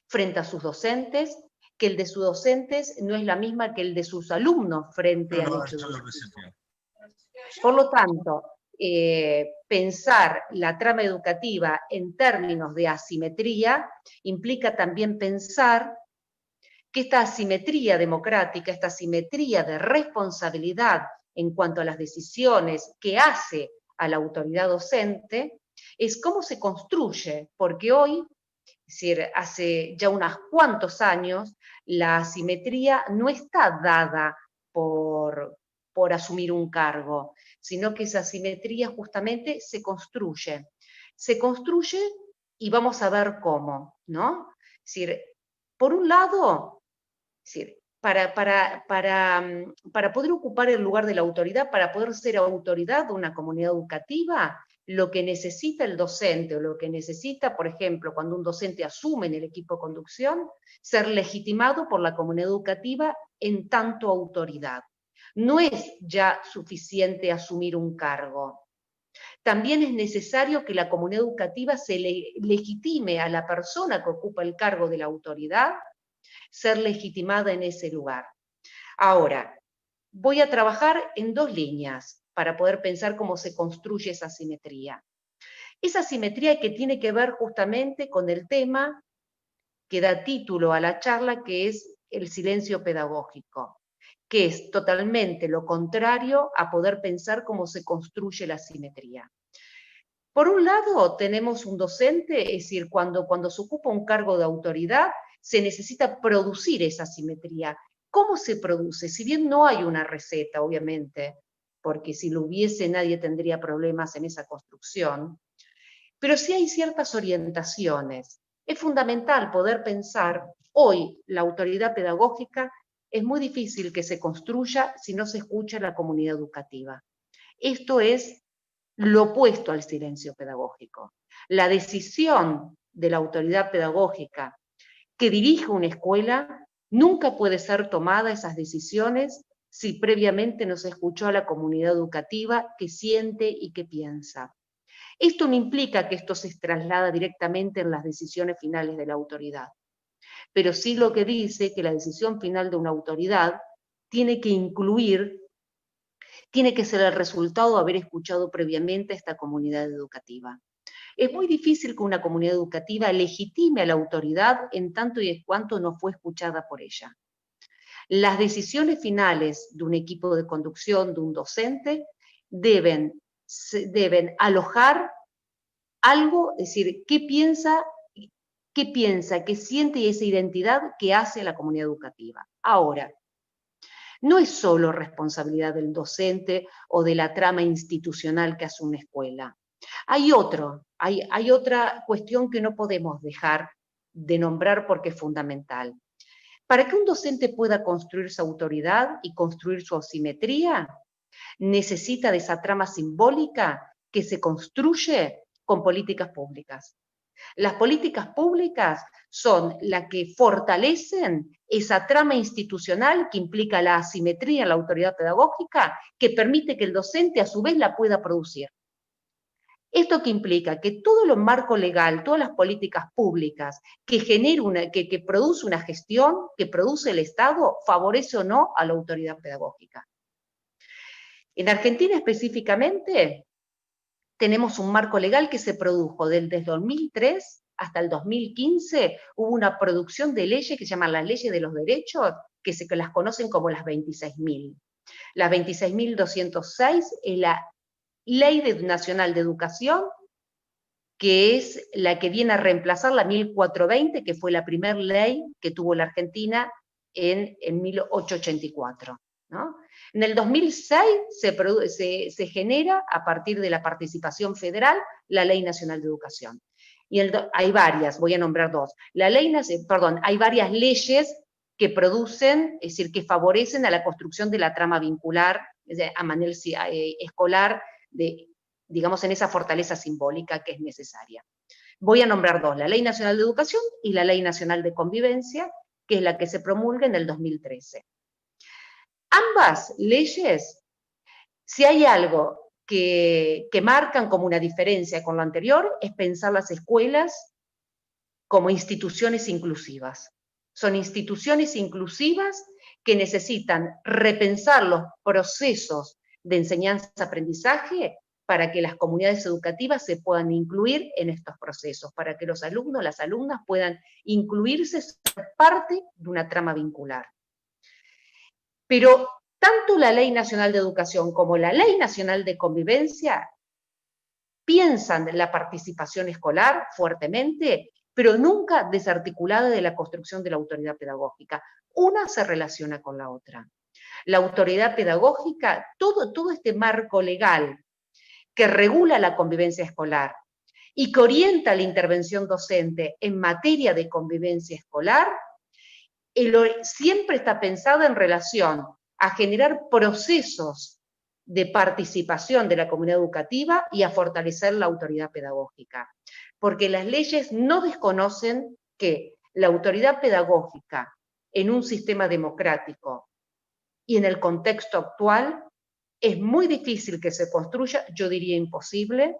frente a sus docentes, que el de sus docentes no es la misma que el de sus alumnos frente al hecho educativo. Por lo tanto, pensar la trama educativa en términos de asimetría implica también pensar que esta asimetría democrática, esta asimetría de responsabilidad en cuanto a las decisiones que hace a la autoridad docente, es cómo se construye, porque hoy, es decir, hace ya unos cuantos años, la asimetría no está dada por asumir un cargo, sino que esa asimetría justamente se construye. Se construye y vamos a ver cómo, ¿no? Es decir, por un lado, es decir, para poder ocupar el lugar de la autoridad, para poder ser autoridad de una comunidad educativa, lo que necesita el docente o lo que necesita, por ejemplo, cuando un docente asume en el equipo de conducción, ser legitimado por la comunidad educativa en tanto autoridad. No es ya suficiente asumir un cargo. También es necesario que la comunidad educativa se legitime a la persona que ocupa el cargo de la autoridad, ser legitimada en ese lugar. Ahora, voy a trabajar en dos líneas para poder pensar cómo se construye esa simetría. Esa simetría que tiene que ver justamente con el tema que da título a la charla, que es el silencio pedagógico, que es totalmente lo contrario a poder pensar cómo se construye la simetría. Por un lado, tenemos un docente, es decir, cuando se ocupa un cargo de autoridad, se necesita producir esa simetría. ¿Cómo se produce? Si bien no hay una receta, obviamente, porque si lo hubiese nadie tendría problemas en esa construcción, pero sí hay ciertas orientaciones. Es fundamental poder pensar, hoy la autoridad pedagógica es muy difícil que se construya si no se escucha a la comunidad educativa. Esto es lo opuesto al silencio pedagógico. La decisión de la autoridad pedagógica que dirige una escuela, nunca puede ser tomada esas decisiones si previamente no se escuchó a la comunidad educativa que siente y que piensa. Esto no implica que esto se traslada directamente en las decisiones finales de la autoridad, pero sí lo que dice que la decisión final de una autoridad tiene que incluir, tiene que ser el resultado de haber escuchado previamente a esta comunidad educativa. Es muy difícil que una comunidad educativa legitime a la autoridad en tanto y en cuanto no fue escuchada por ella. Las decisiones finales de un equipo de conducción, de un docente, deben alojar algo, es decir, qué piensa, qué siente y esa identidad que hace a la comunidad educativa. Ahora, no es solo responsabilidad del docente o de la trama institucional que hace una escuela. Hay otra cuestión que no podemos dejar de nombrar porque es fundamental. Para que un docente pueda construir su autoridad y construir su asimetría, necesita de esa trama simbólica que se construye con políticas públicas. Las políticas públicas son las que fortalecen esa trama institucional que implica la asimetría en la autoridad pedagógica, que permite que el docente a su vez la pueda producir. Esto que implica que todo lo marco legal, todas las políticas públicas que produce una gestión, que produce el Estado, favorece o no a la autoridad pedagógica. En Argentina específicamente tenemos un marco legal que se produjo desde el 2003 hasta el 2015, hubo una producción de leyes que se llaman las leyes de los derechos, que las conocen como las 26.000. Las 26.206 es la Ley Nacional de Educación, que es la que viene a reemplazar la 1420, que fue la primera ley que tuvo la Argentina en 1884, ¿no? En el 2006 se genera, a partir de la participación federal, la Ley Nacional de Educación. Y hay varias, voy a nombrar dos. Hay varias leyes que producen, es decir, que favorecen a la construcción de la trama vincular a manera escolar, digamos, en esa fortaleza simbólica que es necesaria. Voy a nombrar dos, la Ley Nacional de Educación y la Ley Nacional de Convivencia, que es la que se promulga en el 2013. Ambas leyes, si hay algo que marcan como una diferencia con lo anterior, es pensar las escuelas como instituciones inclusivas. Son instituciones inclusivas que necesitan repensar los procesos de enseñanza-aprendizaje para que las comunidades educativas se puedan incluir en estos procesos, para que los alumnos, las alumnas puedan incluirse, ser parte de una trama vincular. Pero tanto la Ley Nacional de Educación como la Ley Nacional de Convivencia piensan en la participación escolar fuertemente, pero nunca desarticulada de la construcción de la autoridad pedagógica. Una se relaciona con la otra. La autoridad pedagógica, todo este marco legal que regula la convivencia escolar y que orienta la intervención docente en materia de convivencia escolar, siempre está pensada en relación a generar procesos de participación de la comunidad educativa y a fortalecer la autoridad pedagógica. Porque las leyes no desconocen que la autoridad pedagógica en un sistema democrático y en el contexto actual es muy difícil que se construya, yo diría imposible.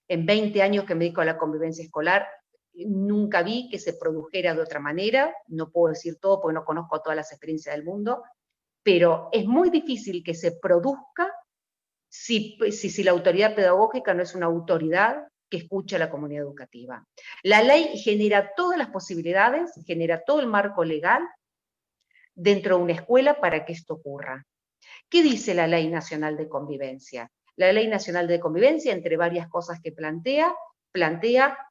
En 20 años que me dedico a la convivencia escolar, nunca vi que se produjera de otra manera, no puedo decir todo porque no conozco todas las experiencias del mundo, pero es muy difícil que se produzca si la autoridad pedagógica no es una autoridad que escucha a la comunidad educativa. La ley genera todas las posibilidades, genera todo el marco legal dentro de una escuela para que esto ocurra. ¿Qué dice la Ley Nacional de Convivencia? La Ley Nacional de Convivencia, entre varias cosas que plantea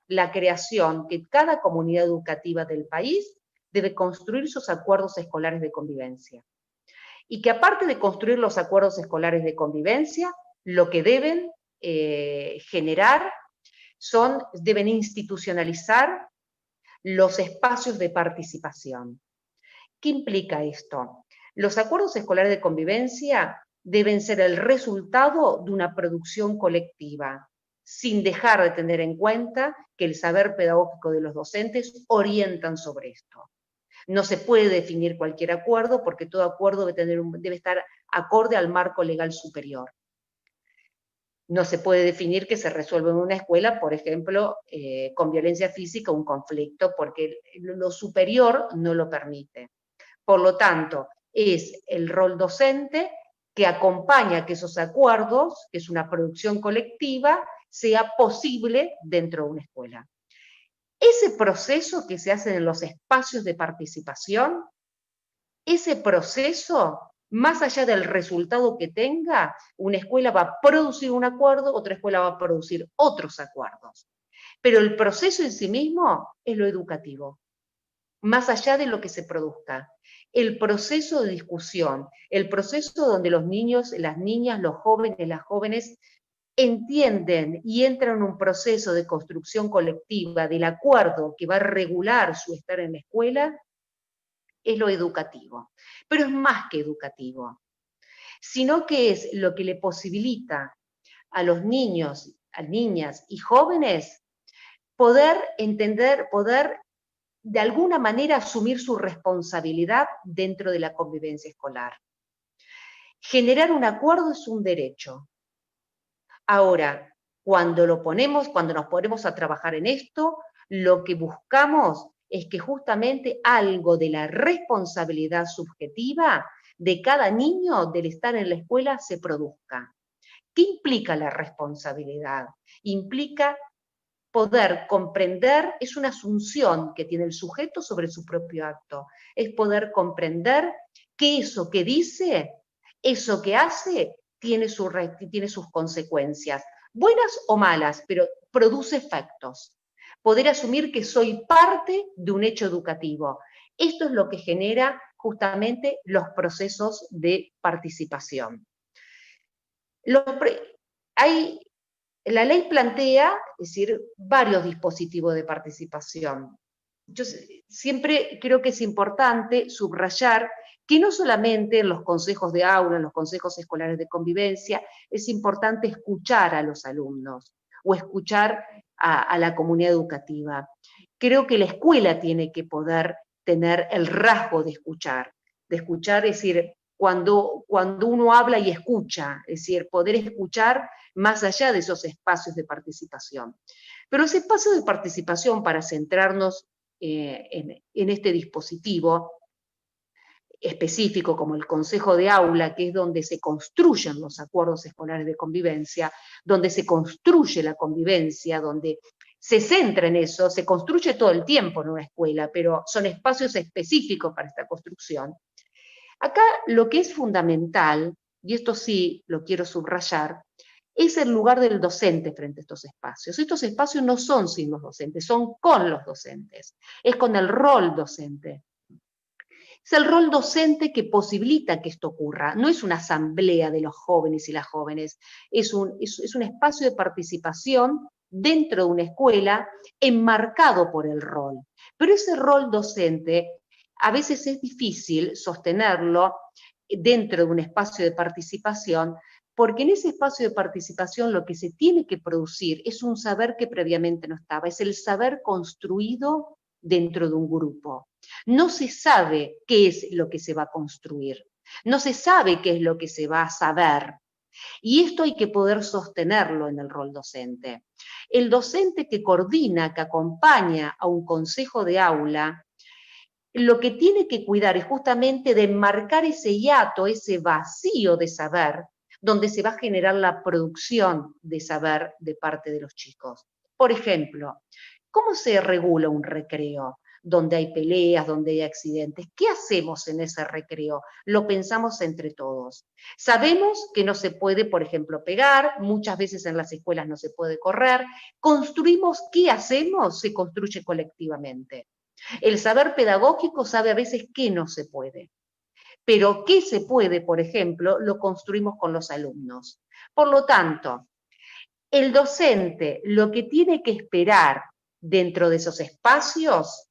la creación que cada comunidad educativa del país debe construir sus acuerdos escolares de convivencia. Y que aparte de construir los acuerdos escolares de convivencia, lo que deben generar deben institucionalizar los espacios de participación. ¿Qué implica esto? Los acuerdos escolares de convivencia deben ser el resultado de una producción colectiva, sin dejar de tener en cuenta que el saber pedagógico de los docentes orientan sobre esto. No se puede definir cualquier acuerdo porque todo acuerdo debe estar acorde al marco legal superior. No se puede definir que se resuelva en una escuela, por ejemplo, con violencia física un conflicto, porque lo superior no lo permite. Por lo tanto, es el rol docente que acompaña a que esos acuerdos, que es una producción colectiva, sea posible dentro de una escuela. Ese proceso que se hace en los espacios de participación, ese proceso, más allá del resultado que tenga, una escuela va a producir un acuerdo, otra escuela va a producir otros acuerdos. Pero el proceso en sí mismo es lo educativo, más allá de lo que se produzca. el proceso de discusión, el proceso donde los niños, las niñas, los jóvenes, las jóvenes entienden y entran en un proceso de construcción colectiva del acuerdo que va a regular su estar en la escuela, es lo educativo. Pero es más que educativo, sino que es lo que le posibilita a los niños, a niñas y jóvenes poder entender, poder de alguna manera asumir su responsabilidad dentro de la convivencia escolar. Generar un acuerdo es un derecho. Ahora, cuando nos ponemos a trabajar en esto, lo que buscamos es que justamente algo de la responsabilidad subjetiva de cada niño del estar en la escuela se produzca. ¿Qué implica la responsabilidad? Implica poder comprender, es una asunción que tiene el sujeto sobre su propio acto, es poder comprender que eso que dice, eso que hace, tiene sus consecuencias, buenas o malas, pero produce efectos. Poder asumir que soy parte de un hecho educativo. Esto es lo que genera justamente los procesos de participación. La ley plantea, es decir, varios dispositivos de participación. Yo siempre creo que es importante subrayar que no solamente en los consejos de aula, en los consejos escolares de convivencia, es importante escuchar a los alumnos o escuchar a la comunidad educativa. Creo que la escuela tiene que poder tener el rasgo de escuchar, es decir, cuando uno habla y escucha, es decir, poder escuchar más allá de esos espacios de participación. Pero ese espacio de participación, para centrarnos en este dispositivo específico como el consejo de aula, que es donde se construyen los acuerdos escolares de convivencia, donde se construye la convivencia, donde se centra en eso, se construye todo el tiempo en una escuela, pero son espacios específicos para esta construcción. Acá lo que es fundamental, y esto sí lo quiero subrayar, es el lugar del docente frente a estos espacios. Estos espacios no son sin los docentes, son con los docentes, es con el rol docente. Es el rol docente que posibilita que esto ocurra. No es una asamblea de los jóvenes y las jóvenes, es un espacio de participación dentro de una escuela enmarcado por el rol. Pero ese rol docente a veces es difícil sostenerlo dentro de un espacio de participación, porque en ese espacio de participación lo que se tiene que producir es un saber que previamente no estaba, es el saber construido dentro de un grupo. No se sabe qué es lo que se va a construir, no se sabe qué es lo que se va a saber. Y esto hay que poder sostenerlo en el rol docente. El docente que coordina, que acompaña a un consejo de aula, lo que tiene que cuidar es justamente de enmarcar ese hiato, ese vacío de saber, donde se va a generar la producción de saber de parte de los chicos. Por ejemplo, ¿cómo se regula un recreo? Donde hay peleas, donde hay accidentes. ¿Qué hacemos en ese recreo? Lo pensamos entre todos. Sabemos que no se puede, por ejemplo, pegar, muchas veces en las escuelas no se puede correr. Construimos, ¿qué hacemos? Se construye colectivamente. El saber pedagógico sabe a veces qué no se puede, pero qué se puede, por ejemplo, lo construimos con los alumnos. Por lo tanto, el docente lo que tiene que esperar dentro de esos espacios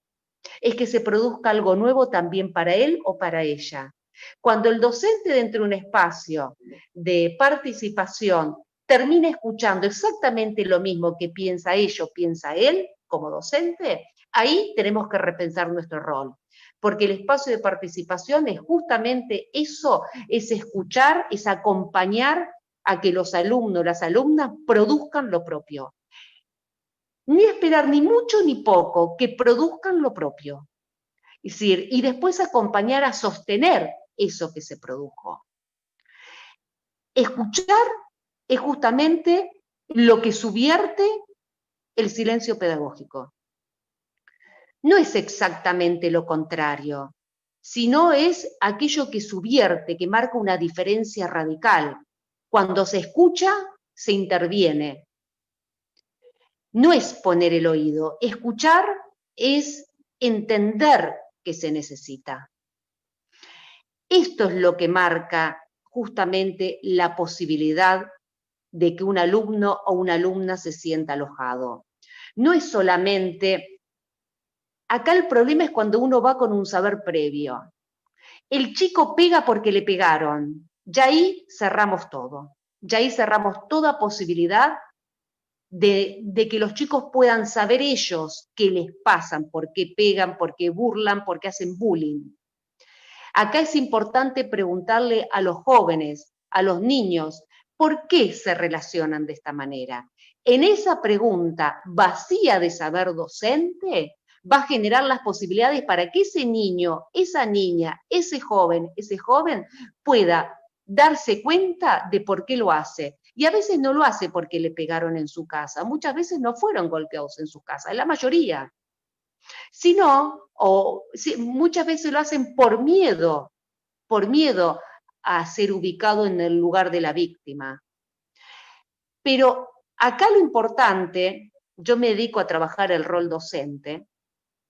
es que se produzca algo nuevo también para él o para ella. Cuando el docente dentro de un espacio de participación termina escuchando exactamente lo mismo que piensa ella o piensa él como docente, ahí tenemos que repensar nuestro rol, porque el espacio de participación es justamente eso, es escuchar, es acompañar a que los alumnos, las alumnas produzcan lo propio. Ni esperar ni mucho ni poco, que produzcan lo propio. Es decir, y después acompañar a sostener eso que se produjo. Escuchar es justamente lo que subvierte el silencio pedagógico. No es exactamente lo contrario, sino es aquello que subvierte, que marca una diferencia radical. Cuando se escucha, se interviene. No es poner el oído, escuchar es entender que se necesita. Esto es lo que marca justamente la posibilidad de que un alumno o una alumna se sienta alojado. No es solamente... Acá el problema es cuando uno va con un saber previo. El chico pega porque le pegaron. Ya ahí cerramos todo. Ya ahí cerramos toda posibilidad de que los chicos puedan saber ellos qué les pasan, por qué pegan, por qué burlan, por qué hacen bullying. Acá es importante preguntarle a los jóvenes, a los niños, ¿por qué se relacionan de esta manera? En esa pregunta vacía de saber docente, va a generar las posibilidades para que ese niño, esa niña, ese joven pueda darse cuenta de por qué lo hace. Y a veces no lo hace porque le pegaron en su casa, muchas veces no fueron golpeados en su casa, la mayoría. Sino, muchas veces lo hacen por miedo a ser ubicado en el lugar de la víctima. Pero acá lo importante, yo me dedico a trabajar el rol docente,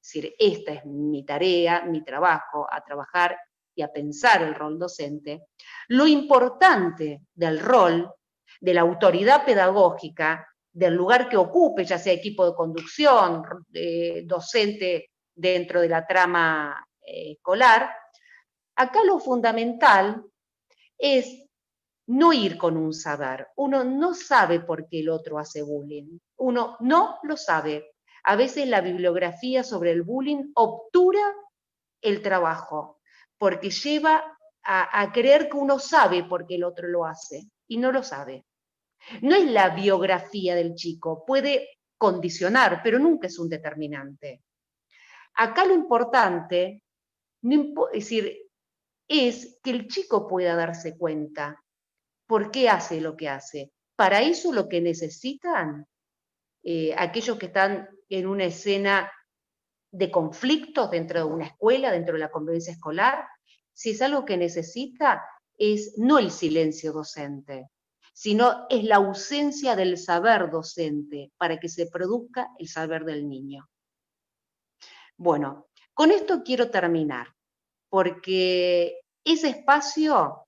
es decir, esta es mi tarea, mi trabajo, a trabajar y a pensar el rol docente. Lo importante del rol, de la autoridad pedagógica, del lugar que ocupe, ya sea equipo de conducción, docente dentro de la trama escolar, acá lo fundamental es no ir con un saber. Uno no sabe por qué el otro hace bullying. Uno no lo sabe. A veces la bibliografía sobre el bullying obtura el trabajo, porque lleva a creer que uno sabe por qué el otro lo hace, y no lo sabe. No es la biografía del chico, puede condicionar, pero nunca es un determinante. Acá lo importante, es que el chico pueda darse cuenta por qué hace lo que hace. Para eso lo que necesitan aquellos que están en una escena de conflictos dentro de una escuela, dentro de la convivencia escolar, si es algo que necesita, es no el silencio docente, sino es la ausencia del saber docente para que se produzca el saber del niño. Bueno, con esto quiero terminar, porque ese espacio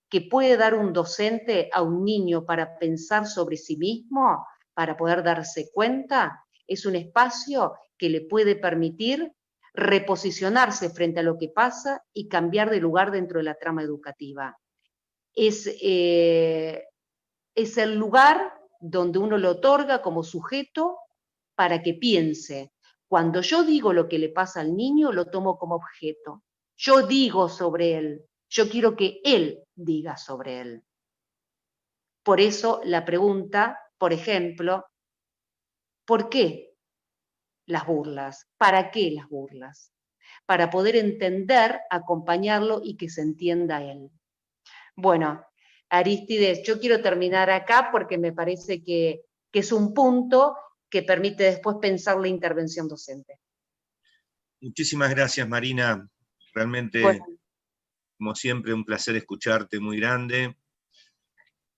que puede dar un docente a un niño para pensar sobre sí mismo, para poder darse cuenta, es un espacio que le puede permitir reposicionarse frente a lo que pasa y cambiar de lugar dentro de la trama educativa. Es el lugar donde uno le otorga como sujeto para que piense. Cuando yo digo lo que le pasa al niño, lo tomo como objeto. Yo digo sobre él. Yo quiero que él diga sobre él. Por eso la pregunta, por ejemplo, ¿por qué las burlas? ¿Para qué las burlas? Para poder entender, acompañarlo y que se entienda él. Bueno, Arístides, yo quiero terminar acá porque me parece que es un punto que permite después pensar la intervención docente. Muchísimas gracias, Marina. Realmente, bueno, como siempre, un placer escucharte muy grande.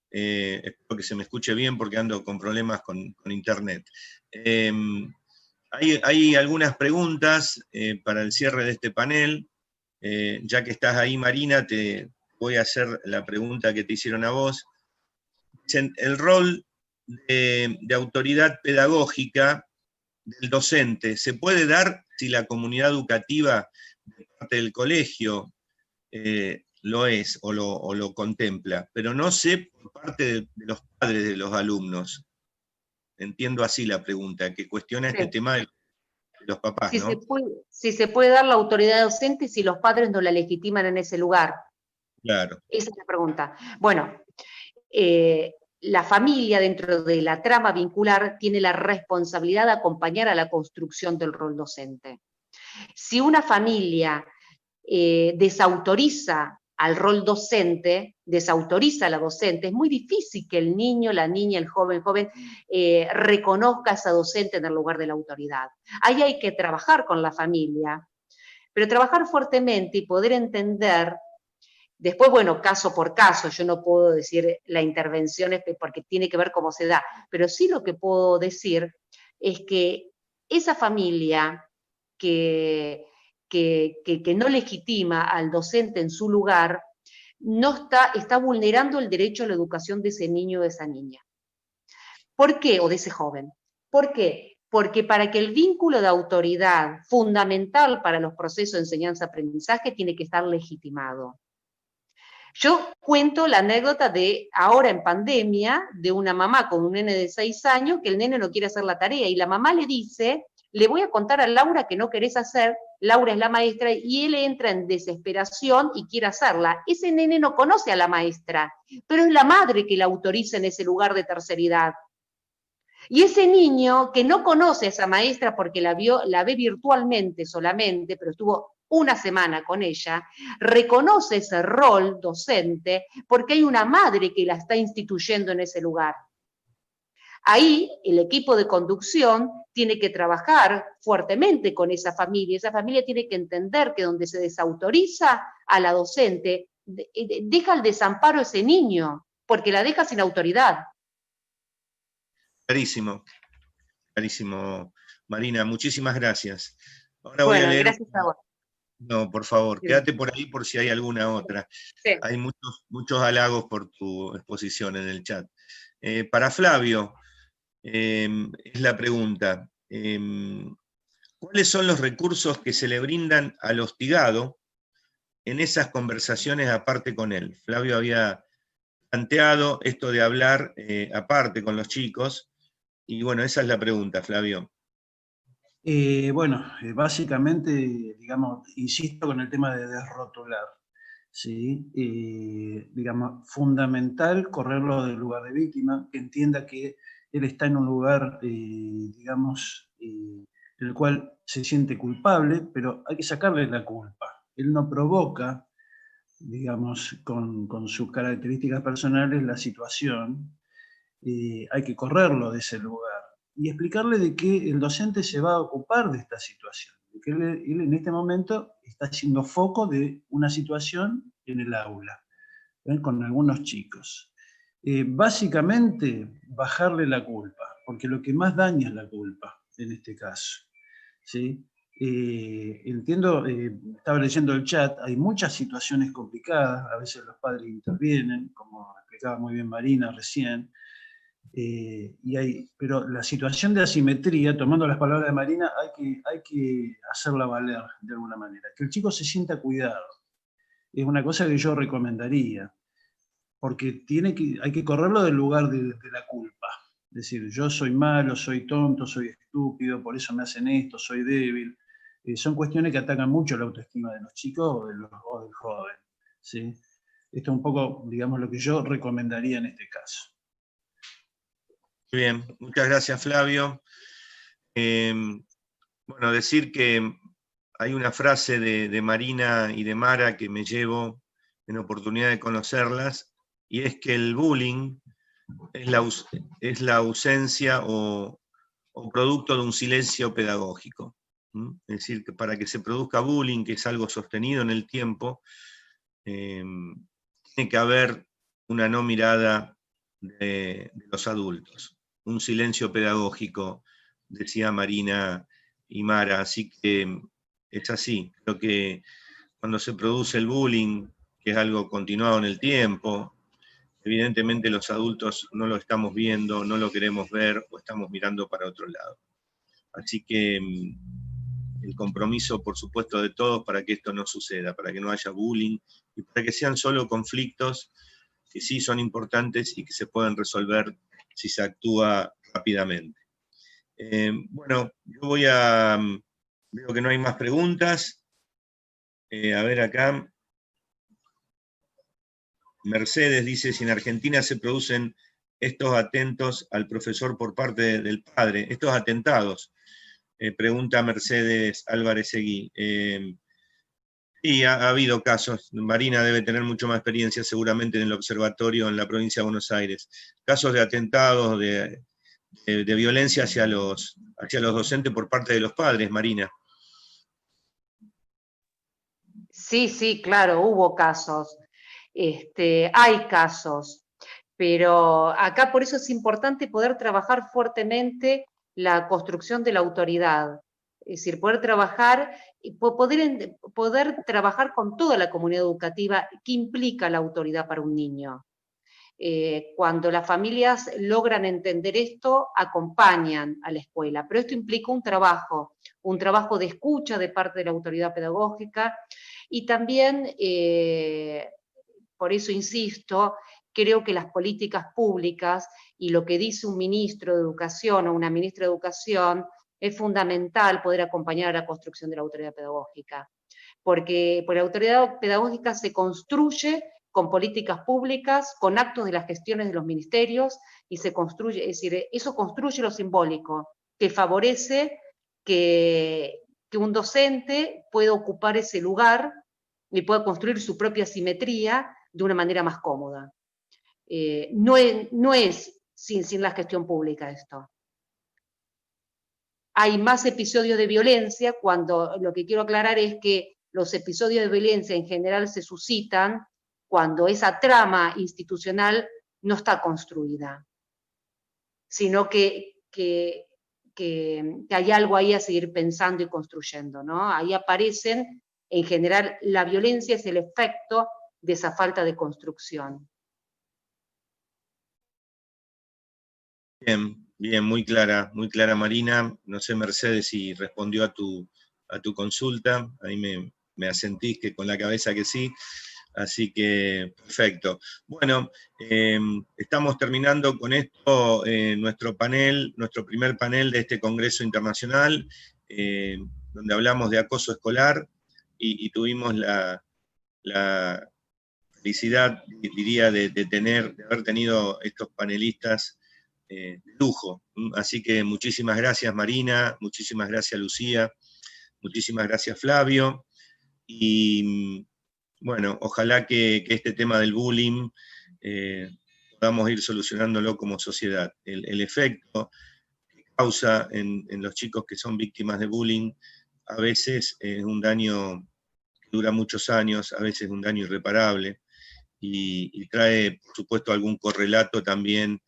Espero que se me escuche bien porque ando con problemas con internet. Hay algunas preguntas para el cierre de este panel. Ya que estás ahí, Marina, te voy a hacer la pregunta que te hicieron a vos. El rol de autoridad pedagógica del docente, ¿se puede dar si la comunidad educativa de parte del colegio lo es o lo contempla? Pero no sé por parte de los padres de los alumnos. Entiendo así la pregunta, que cuestiona este tema de los papás, si ¿no? Si se puede dar la autoridad docente si los padres no la legitiman en ese lugar. Claro. Esa es la pregunta. Bueno, la familia dentro de la trama vincular tiene la responsabilidad de acompañar a la construcción del rol docente. Si una familia desautoriza al rol docente, desautoriza a la docente, es muy difícil que el niño, la niña, el joven reconozca a esa docente en el lugar de la autoridad. Ahí hay que trabajar con la familia, pero trabajar fuertemente y poder entender. Después, bueno, caso por caso, yo no puedo decir la intervención porque tiene que ver cómo se da, pero sí lo que puedo decir es que esa familia que que no legitima al docente en su lugar, está vulnerando el derecho a la educación de ese niño o de esa niña. ¿Por qué? O de ese joven. ¿Por qué? Porque para que el vínculo de autoridad, fundamental para los procesos de enseñanza-aprendizaje, tiene que estar legitimado. Yo cuento la anécdota de ahora en pandemia, de una mamá con un nene de 6 años, que el nene no quiere hacer la tarea, y la mamá le dice, le voy a contar a Laura que no querés hacer, Laura es la maestra, y él entra en desesperación y quiere hacerla. Ese nene no conoce a la maestra, pero es la madre que la autoriza en ese lugar de terceridad. Y ese niño que no conoce a esa maestra porque la ve virtualmente solamente, pero estuvo una semana con ella, reconoce ese rol docente porque hay una madre que la está instituyendo en ese lugar. Ahí el equipo de conducción tiene que trabajar fuertemente con esa familia tiene que entender que donde se desautoriza a la docente, deja al desamparo a ese niño, porque la deja sin autoridad. Clarísimo, clarísimo, Marina, muchísimas gracias. Ahora voy a leer. Gracias a vos. No, por favor, sí. Quédate por ahí por si hay alguna otra. Sí. Hay muchos halagos por tu exposición en el chat. Para Flavio, es la pregunta. ¿Cuáles son los recursos que se le brindan al hostigado en esas conversaciones aparte con él? Flavio había planteado esto de hablar aparte con los chicos, y bueno, esa es la pregunta, Flavio. Básicamente, digamos, insisto con el tema de desrotular, ¿sí? Digamos, fundamental correrlo del lugar de víctima, que entienda que él está en un lugar, digamos, en el cual se siente culpable, pero hay que sacarle la culpa. Él no provoca, digamos, con sus características personales la situación, hay que correrlo de ese lugar y explicarle de que el docente se va a ocupar de esta situación, de que él en este momento está haciendo foco de una situación en el aula, con algunos chicos. Básicamente, bajarle la culpa, porque lo que más daña es la culpa, en este caso, ¿sí? Entiendo, estaba leyendo el chat, hay muchas situaciones complicadas, a veces los padres intervienen, como explicaba muy bien Marina recién, pero la situación de asimetría, tomando las palabras de Marina, hay que hacerla valer de alguna manera, que el chico se sienta cuidado. Es una cosa que yo recomendaría, porque hay que correrlo del lugar de la culpa. Es decir, yo soy malo, soy tonto, soy estúpido, por eso me hacen esto, soy débil. Son cuestiones que atacan mucho la autoestima de los chicos o del joven, ¿sí? Esto es un poco, digamos, lo que yo recomendaría en este caso. Bien, muchas gracias, Flavio. Bueno, decir que hay una frase de Marina y de Mara que me llevo en oportunidad de conocerlas, y es que el bullying es la ausencia o producto de un silencio pedagógico. Es decir, que para que se produzca bullying, que es algo sostenido en el tiempo, tiene que haber una no mirada de los adultos. Un silencio pedagógico, decía Marina y Mara, así que es así. Creo que cuando se produce el bullying, que es algo continuado en el tiempo, evidentemente los adultos no lo estamos viendo, no lo queremos ver o estamos mirando para otro lado. Así que el compromiso, por supuesto, de todos para que esto no suceda, para que no haya bullying y para que sean solo conflictos que sí son importantes y que se pueden resolver si se actúa rápidamente. Bueno, yo veo que no hay más preguntas. A ver acá. Mercedes dice, si en Argentina se producen estos atentos al profesor por parte del padre, estos atentados, pregunta Mercedes Álvarez Seguí. Y ha habido casos, Marina debe tener mucho más experiencia seguramente en el observatorio en la provincia de Buenos Aires, casos de atentados, de violencia hacia los docentes por parte de los padres, Marina. Sí, claro, hubo casos, hay casos, pero acá por eso es importante poder trabajar fuertemente la construcción de la autoridad. Es decir, poder trabajar, poder trabajar con toda la comunidad educativa. ¿Qué implica la autoridad para un niño? Cuando las familias logran entender esto, acompañan a la escuela, pero esto implica un trabajo de escucha de parte de la autoridad pedagógica, y también, por eso insisto, creo que las políticas públicas y lo que dice un ministro de Educación o una ministra de Educación, es fundamental poder acompañar a la construcción de la autoridad pedagógica, porque la autoridad pedagógica se construye con políticas públicas, con actos de las gestiones de los ministerios, y se construye, es decir, eso construye lo simbólico, que favorece que un docente pueda ocupar ese lugar y pueda construir su propia simetría de una manera más cómoda. No es sin la gestión pública esto. Hay más episodios de violencia, cuando lo que quiero aclarar es que los episodios de violencia en general se suscitan cuando esa trama institucional no está construida, sino que hay algo ahí a seguir pensando y construyendo, ¿no? Ahí aparecen, en general, la violencia es el efecto de esa falta de construcción. Bien, muy clara Marina. No sé, Mercedes, si respondió a tu consulta. Ahí me asentís que con la cabeza que sí. Así que, perfecto. Bueno, estamos terminando con esto nuestro primer panel de este Congreso Internacional, donde hablamos de acoso escolar, y tuvimos la felicidad, diría, de haber tenido estos panelistas de lujo. Así que muchísimas gracias, Marina, muchísimas gracias, Lucía, muchísimas gracias, Flavio, y bueno, ojalá que este tema del bullying podamos ir solucionándolo como sociedad. El efecto que causa en los chicos que son víctimas de bullying a veces es un daño que dura muchos años, a veces un daño irreparable, y trae, por supuesto, algún correlato también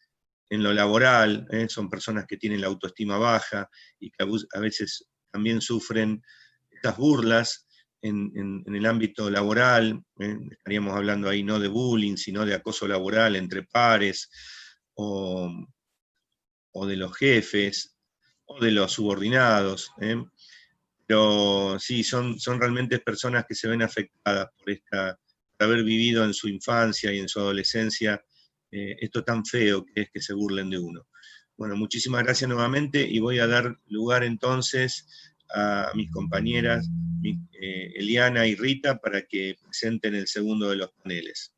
en lo laboral. Son personas que tienen la autoestima baja y que a veces también sufren estas burlas en el ámbito laboral. Estaríamos hablando ahí no de bullying, sino de acoso laboral entre pares, o de los jefes, o de los subordinados. Pero sí, son realmente personas que se ven afectadas por haber vivido en su infancia y en su adolescencia esto tan feo que es que se burlen de uno. Bueno, muchísimas gracias nuevamente, y voy a dar lugar entonces a mis compañeras Eliana y Rita para que presenten el segundo de los paneles.